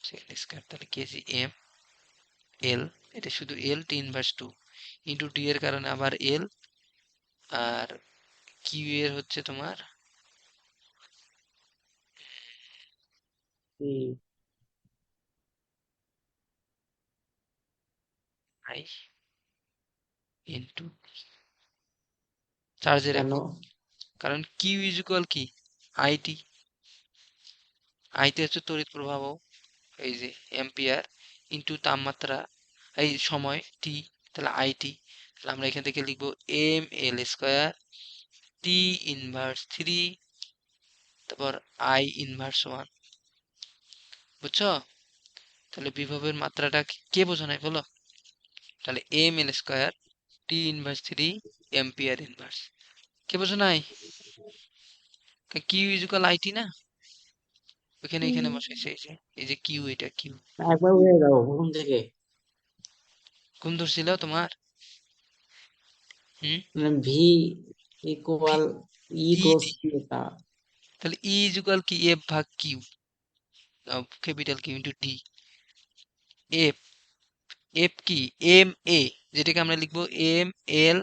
second square, তাহলে কেজি এম এল, এটা শুধু L T inverse two into D এর কারণে আবার এল, আর কিউ এর হচ্ছে তোমার হুম, আই ইন্টু চার্জের কেন? একক, কারণ কিউ ইজ ইকুয়াল কি, আইটি, আইতে হচ্ছে তড়িৎ প্রবাহ, এই যে এম্পিয়ার, ইন্টু তাপমাত্রা, এই সময় টি, তাহলে আইটি, তাহলে আমরা এখান থেকে লিখবো M L square T inverse three, তারপর আই ইনভার্স ওয়ান, বুঝছো? তাহলে বিভবের মাত্রাটা কে বোঝো নাই বলো, তাহলে M L square T inverse three ampere inverse, কে বোঝো নাই, কিউ ইজ ইকুয়াল আইটি না, ওখানে এখানে বসাইছে, এই যে কিউ, এটা কিউ। একবার উড়ে দাও প্রথম থেকে। ঘুম ধরছিল তোমার? হুম। মানে V equal E E, cross কি এটা? তাহলে ই ইজ ইকুয়াল কি, এফ ভাগ Q, capital Q into D. F, F কি, এম এ, যেটাকে আমরা লিখবো M L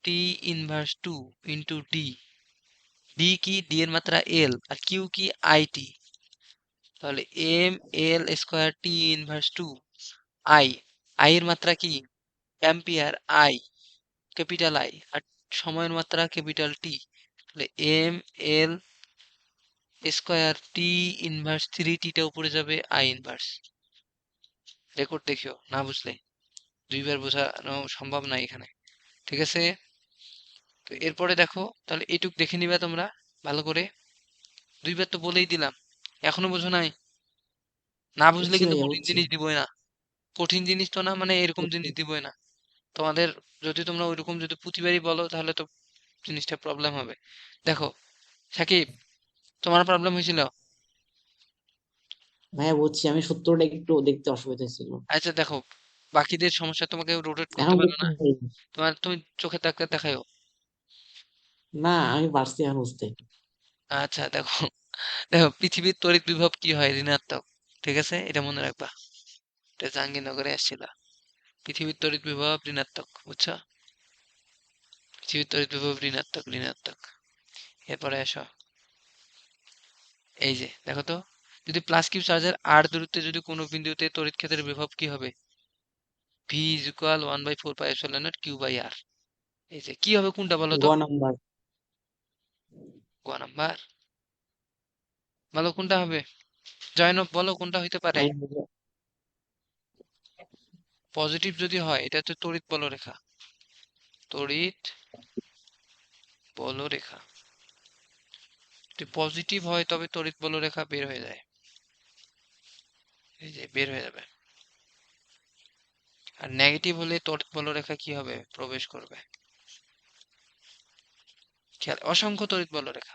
T inverse two into D. D কি, ডি এর মাত্রা এল, আর কিউ কি, আই টি, তাহলে M L square T inverse two I, I এর মাত্রা কি, অ্যাম্পিয়ার, আই ক্যাপিটাল আই, আর সময়ের মাত্রা ক্যাপিটাল টি, তাহলে M L square T inverse three, টিটা উপরে যাবে, আই ইনভার্স। রেকর্ড দেখিও, না বুঝলে দুইবার বোঝানো সম্ভব না এখানে, ঠিক আছে? তো এরপরে দেখো, তাহলে এইটুক দেখে নিবা তোমরা ভালো করে, দুইবার তো বলেই দিলাম, এখনো বোঝো নাই? না বুঝলে বুঝছি কিন্তু ভাইয়া, কঠিন বুঝছি। জিনিস দিবই না, কঠিন জিনিস তো না, মানে এরকম বুঝছি। জিনিস দিবই না তোমাদের। যদি তোমরা ওইরকম যদি প্রতিবারই বলো তাহলে তো জিনিসটা প্রবলেম হবে। দেখো সাকিব, তোমার প্রবলেম হয়েছিল? ভাইয়া বুঝছি, আমি সূত্রটা একটু দেখতে অসুবিধা ছিল। আচ্ছা দেখো, বাকিদের সমস্যা তোমাকে রোটেট করতে এখন পারো বুঝতে না, পারি। তুমি চোখের ডাক্তার দেখাও। না, আমি পারছি এখন বুঝতে। আচ্ছা দেখো, দেখো পৃথিবীর তড়িৎ বিভব কি হয়, ঋণাত্মক, ঠিক আছে, এটা মনে রাখবা, এটা জাহাঙ্গীরনগরে আসছিল। পৃথিবীর তড়িৎ বিভব ঋণাত্মক, বুঝছো, পৃথিবীর তড়িৎ বিভব ঋণাত্মক, ঋণাত্মক। এরপরে আসো, এই যে দেখো তো, যদি প্লাস কিউ চার্জের আর দূরত্বে যদি কোনো বিন্দুতে তড়িৎ ক্ষেত্রের বিভব কি হবে, V is equal one by four pi epsilon naught Q by R. এই যে কি হবে, কোনটা বলো গ তো? নাম্বার। ক নাম্বার, বলো কোনটা হবে, জয়নব বলো কোনটা হইতে পারে? আমি পজিটিভ যদি হয় এটা হচ্ছে তড়িৎ বলরেখা, তড়িৎ বলরেখা, যদি পজিটিভ হয় তবে তড়িৎ বলরেখা বের হয়ে যায়। এই যে বের হয়ে যাবে। আর নেগেটিভ হলে তড়িৎ বলরেখা কি হবে? প্রবেশ করবে। খেয়াল, অসংখ্য তড়িৎ বলরেখা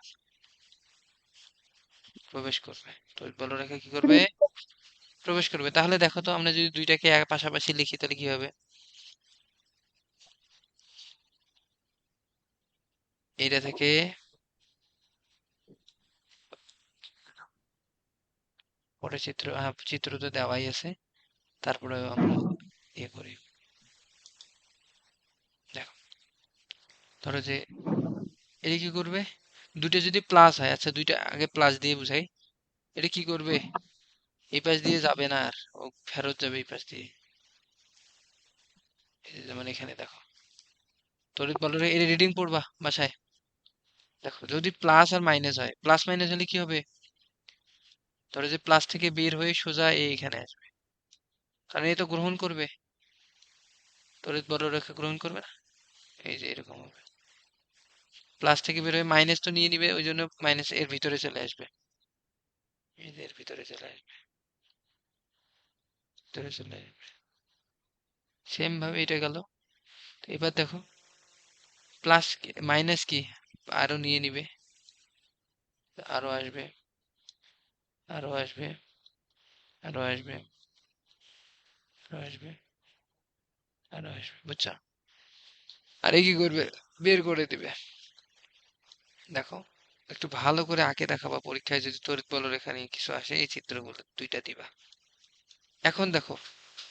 প্রবেশ করবে। তড়িৎ বলরেখা কি করবে? প্রবেশ করবে। তাহলে দেখো তো, আমরা যদি দুইটাকে পাশাপাশি লিখি তাহলে কি হবে? এইটা থেকে পরে চিত্র, চিত্র তো দেওয়াই আছে, তারপরে আমরা ইয়ে করি। দেখো, ধরো যে এটা কি করবে? দুইটা যদি প্লাস হয়, আচ্ছা দুইটা আগে প্লাস দিয়ে বুঝাই। এটা কি করবে? এই পাশ দিয়ে যাবে না, আর ও ফেরত যাবে এই পাশ দিয়ে। এই যে যেমন এখানে দেখো, তড়িৎ বলরে এর রিডিং পড়বা বাসায়। দেখো, যদি প্লাস আর মাইনাস হয়, প্লাস মাইনাস হলে কি হবে? ধরো যে প্লাস থেকে বের হয়ে সোজা এইখানে আসবে, কারণ এ তো গ্রহণ করবে, তড়িৎ বলরেখা গ্রহণ করবে না। এই যে এরকম হবে, প্লাস থেকে বের হয়ে মাইনাস তো নিয়ে নিবে, ওই জন্য মাইনাস এর ভিতরে চলে আসবে। এই যে এর ভিতরে চলে আসবে, ভিতরে চলে আসবে। সেম ভাবে এটা গেল। তো এবার দেখো, প্লাস মাইনাস কি আরো নিয়ে নিবে, আরো আসবে, আরো আসবে, আরো আসবে, আরো আসবে, আরো আসবে, বুঝছো? আর এ কি করবে? বের করে দিবে। দেখো, একটু ভালো করে আঁকে দেখাবা পরীক্ষায়, যদি তড়িৎ বলরেখা নিয়ে কিছু আসে এই চিত্রগুলো দুইটা দিবা। এখন দেখো,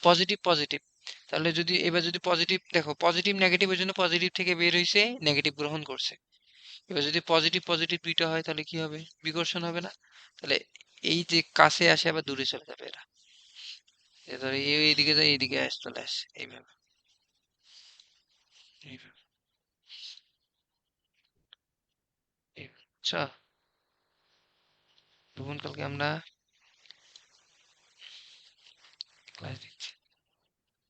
পজিটিভ পজিটিভ, তাহলে যদি এবার যদি পজিটিভ দেখো, পজিটিভ নেগেটিভ, ওই জন্য পজিটিভ থেকে বের হইছে, নেগেটিভ গ্রহণ করছে। এবার যদি পজিটিভ পজিটিভ দুইটা হয় তাহলে কি হবে? বিকর্ষণ হবে না? তাহলে এই যে কাছে আসে আবার দূরে চলে যাবে এরা। এ ধরো এইদিকে যায়, এইদিকে চলে আসে, এইভাবে এইভাবে এইভাবে। আচ্ছা, তখন কালকে আমরা ক্লাস দিচ্ছি,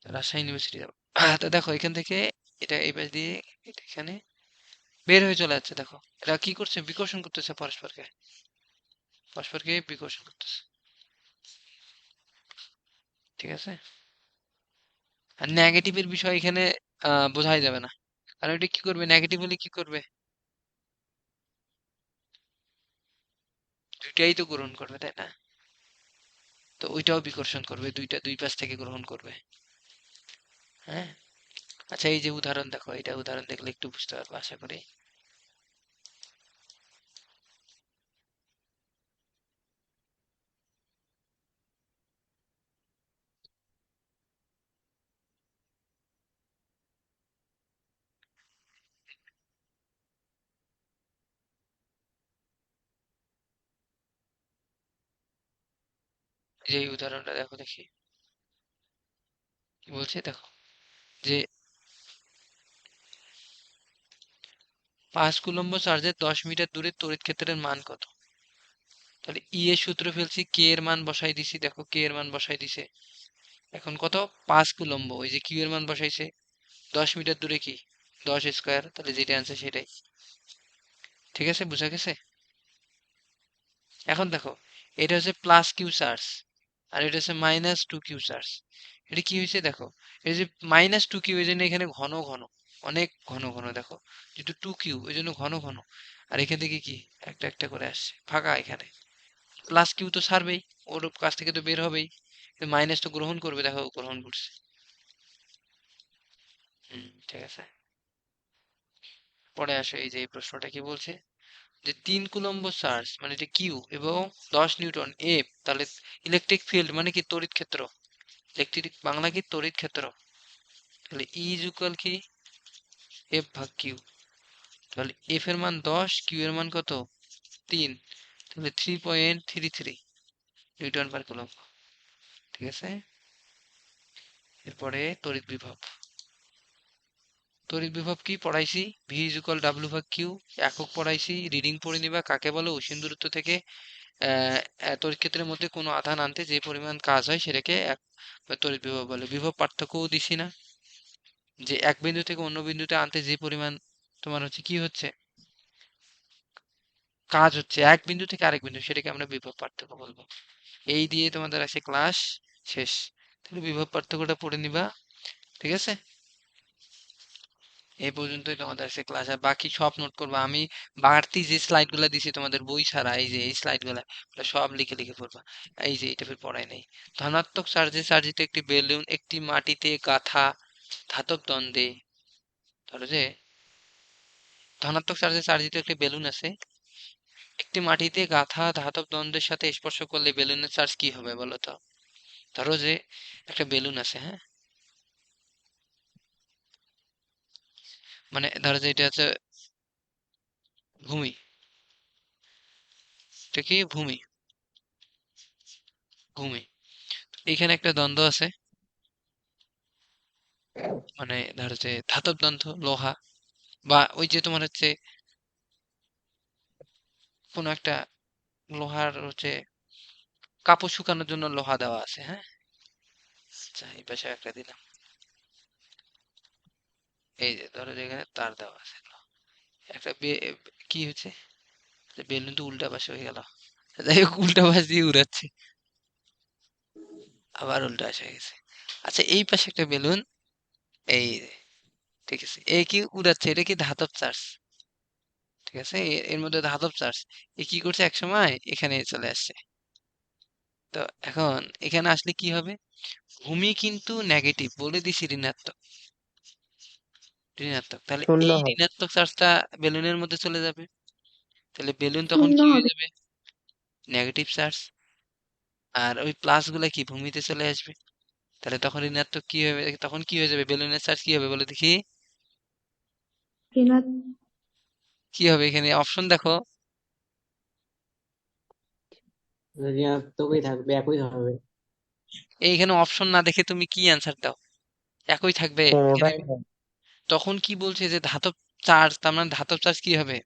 রাজশাহী ইউনিভার্সিটি যাবো। তো দেখো এখান থেকে এটা এই পাশ দিয়ে এটা এখানে বের হয়ে চলে যাচ্ছে। দেখো এরা কি করছে? বিকর্ষণ করতেছে পরস্পরকে, পরস্পরকে বিকর্ষণ করতেছে। ঠিক আছে? আর নেগেটিভের বিষয় এখানে বোঝাই যাবে না, কারণ এটা কি করবে? নেগেটিভ হলে কি করবে? দুইটাই তো গ্রহণ করবে, তাই না? তো ওইটাও বিকর্ষণ করবে, দুইটা দুই পাশ থেকে গ্রহণ করবে। হ্যাঁ, আচ্ছা এই যে উদাহরণ দেখো, এটা উদাহরণ দেখলে একটু বুঝতে পারবো আশা করি। এই যে এই উদাহরণটা দেখো দেখি, কি বলছে দেখো, যে 5 কুলম্ব চার্জের 10 মিটার দূরে তড়িৎ ক্ষেত্রের মান কত? তাহলে ই এর সূত্র ফেলছি, কে এর মান বসাই দিছি, দেখো কে এর মান বসাই দিছে। এখন কত? 5 কুলম্ব, ওই যে কিউ এর মান বসাইছে, 10 মিটার দূরে কি 10 স্কোয়ার, তাহলে যেটা আনছে সেটাই। ঠিক আছে, বুঝা গেছে? এখন দেখো, এটা হচ্ছে প্লাস কিউ চার্জ, আর এটা হচ্ছে -2 কিউ চার্জ। এটা কি হয়েছে দেখো, এই যে -2 কিউ, এই জন্য এখানে ঘন ঘন, অনেক ঘন ঘন। দেখো, যেহেতু 2 কিউ ওই জন্য ঘন ঘন, আর এখান থেকে কি একটা একটা করে আসছে ফাঁকা। এখানে প্লাস কিউ তো ছাড়বেই, ওর কাছ থেকে তো বের হবেই, মাইনাস তো গ্রহণ করবে, দেখো গ্রহণ করছে। ঠিক আছে, পরে আসো। এই যে এই প্রশ্নটা কি বলছে, যে 3 কুলম্ব চার্জ মানে এটা কিউ এবং 10 নিউটন এফ, তাহলে ইলেকট্রিক ফিল্ড মানে কি তড়িৎ ক্ষেত্র, ইলেকট্রিক বাংলা কি তড়িৎ ক্ষেত্র, তাহলে ই ইজ ইকুয়াল কি এফ ভাগ কিউ। তাহলে এফ এর মান 10, কিউ এর মান কত? 3, তাহলে 3.33 নিউটন পার কুলম্ব। ঠিক আছে, এরপরে তড়িৎ বিভব। তড়িৎ বিভব কি পড়াইছি? ভি ইজ ইকুয়াল ডাব্লিউ ভাগ কিউ, একক পড়াইছি, রিডিং পড়ে নিবা। কাকে বলে? অসীম দূরত্ব থেকে তড়িৎ ক্ষেত্রের মধ্যে কোনো আধান আনতে যে পরিমাণ কাজ হয় সেটাকে তড়িৎ বিভব বলে। বিভব পার্থক্যও দিছি না, যে এক বিন্দু থেকে অন্য বিন্দুতে আনতে যে পরিমাণ তোমার হচ্ছে কি হচ্ছে কাজ হচ্ছে এক বিন্দু থেকে আরেক বিন্দু, সেটাকে আমরা বিভব পার্থক্য বলবো। এই দিয়ে তোমাদের আছে ক্লাস শেষ। তাহলে বিভব পার্থক্যটা পড়ে নিবা, ঠিক আছে? এই পর্যন্তই তোমাদের আছে ক্লাস, আর বাকি সব নোট করবা। আমি বাড়তি যে স্লাইড গুলা দিছি তোমাদের বই ছাড়া, এই যে এই স্লাইড গুলা, ওগুলা সব লিখে লিখে পড়বা। এই যে এটা ফের পড়াই নাই। ধনাত্মক চার্জে চার্জিত একটি বেলুন একটি মাটিতে গাঁথা ধাতব দণ্ডে, ধরো যে ধনাত্মক চার্জে চার্জিত একটি বেলুন আছে, একটি মাটিতে গাঁথা ধাতব দণ্ডের সাথে স্পর্শ করলে বেলুনের চার্জ কি হবে বলো তো? ধরো যে একটা বেলুন আছে, হ্যাঁ, মানে ধরো যে এটা হচ্ছে ভূমি, এটা কি ভূমি, ভূমি। এখানে একটা দ্বন্দ্ব আছে, মানে ধরো যে ধাতব দ্বন্দ্ব, লোহা, বা ওই যে তোমার হচ্ছে কোনো একটা লোহার হচ্ছে কাপড় শুকানোর জন্য লোহা দেওয়া আছে, হ্যাঁ। আচ্ছা, এই পাশে একটা দিলাম, এই যে ধরো যে এখানে তার দেওয়া আছে, একটা কি হচ্ছে, বেলুন তো উল্টা পাশে হয়ে গেল, যাই হোক উল্টা পাশ দিয়ে উড়াচ্ছে, আবার উল্টা পাশে হয়ে গেছে। আচ্ছা, এই পাশে একটা বেলুন, এই যে, ঠিক আছে, এ কি উড়াচ্ছে, এটা কি ধাতব চার্জ, ঠিক আছে, এর মধ্যে ধাতব চার্জ, এ কি করছে এক সময় এখানে চলে আসছে। তো এখন এখানে আসলে কি হবে, ভূমি কিন্তু নেগেটিভ বলে দিছি, ঋণাত্মক, ঋণাত্মক, তাহলে শূন্য এই হবে। ঋণাত্মক চার্জটা বেলুনের মধ্যে চলে যাবে, তাহলে বেলুন তখন শূন্য কি হয়ে হবে। যাবে, নেগেটিভ চার্জ। আর ওই প্লাস গুলা কি ভূমিতে চলে আসবে, তাহলে তখন ঋণাত্মক কি হবে, তখন কি হয়ে যাবে, বেলুনের চার্জ কি হবে বলে দেখি, ঋণাত্মক। কি হবে, এখানে অপশন দেখো, ঋণাত্মকই থাকবে, একই হবে। এইখানে অপশন না দেখে তুমি কি অ্যান্সার দাও, একই থাকবে এখানে। কোনোটাই হবে। তখন কি বলছে যে ধাতব চার্জ, তার মানে ধাতব চার্জ কি হবে,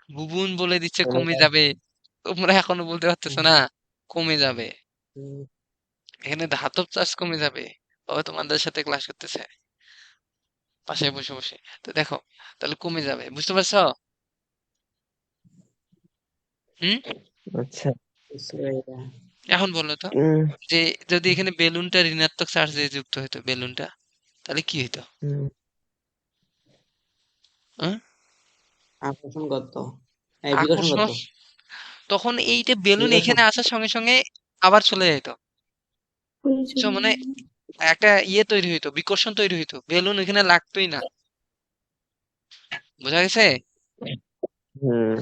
বুবুন বলে দিচ্ছে কমে কোনোটাই যাবে, তোমরা এখনো বলতে পারতেছো না কমে যাবে, হুম, এখানে ধাতব চার্জ কমে যাবে। ও তোমাদের সাথে ক্লাস করতেছে পাশে বসে বসে, তো দেখো তাহলে কমে যাবে, বুঝতে পারছো? হুম। আচ্ছা। বুঝতে পেরেছি। এখন বলো তো, উম, যে যদি এখানে বেলুনটা ঋণাত্মক চার্জে যুক্ত হতো, বেলুনটা, তাহলে কি হইতো? উম, হ্যাঁ? আকর্ষণ কত, এই বিকর্ষণ আকর্ষণ, কত, তখন এইটা বেলুন বিকর্ষণ। এখানে আসার সঙ্গে সঙ্গে আবার চলে যেত, ওই বুঝছো? জন্য মানে একটা ইয়ে তৈরি হইতো, বিকর্ষণ তৈরি হইতো, বেলুন এখানে লাগতোই না, বোঝা গেছে? হুম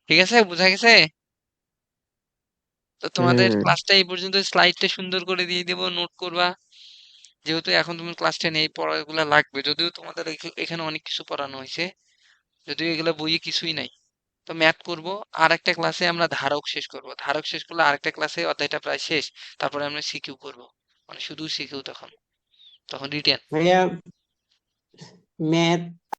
ঠিক আছে, বোঝা গেছে? তো তোমাদের হুম ক্লাসটা এই পর্যন্ত, স্লাইডটা সুন্দর করে দিয়ে দেবো, নোট করবা, যেহেতু এখন তুমি ক্লাস 10 এই পড়াগুলা লাগবে, যদিও তোমাদের এখানে অনেক কিছু পড়ানো হয়েছে, যদিও এগুলো বইয়ে কিছুই নাই। তো ম্যাথ করব, আর একটা ক্লাসে আমরা ধারক শেষ করব, ধারক শেষ করলে আরেকটা ক্লাসে অধ্যায়টা প্রায় শেষ, তারপরে আমরা সিকিউ করব, মানে শুধু সিকিউ, তখন তখন রিটেন। ভাইয়া ম্যাথ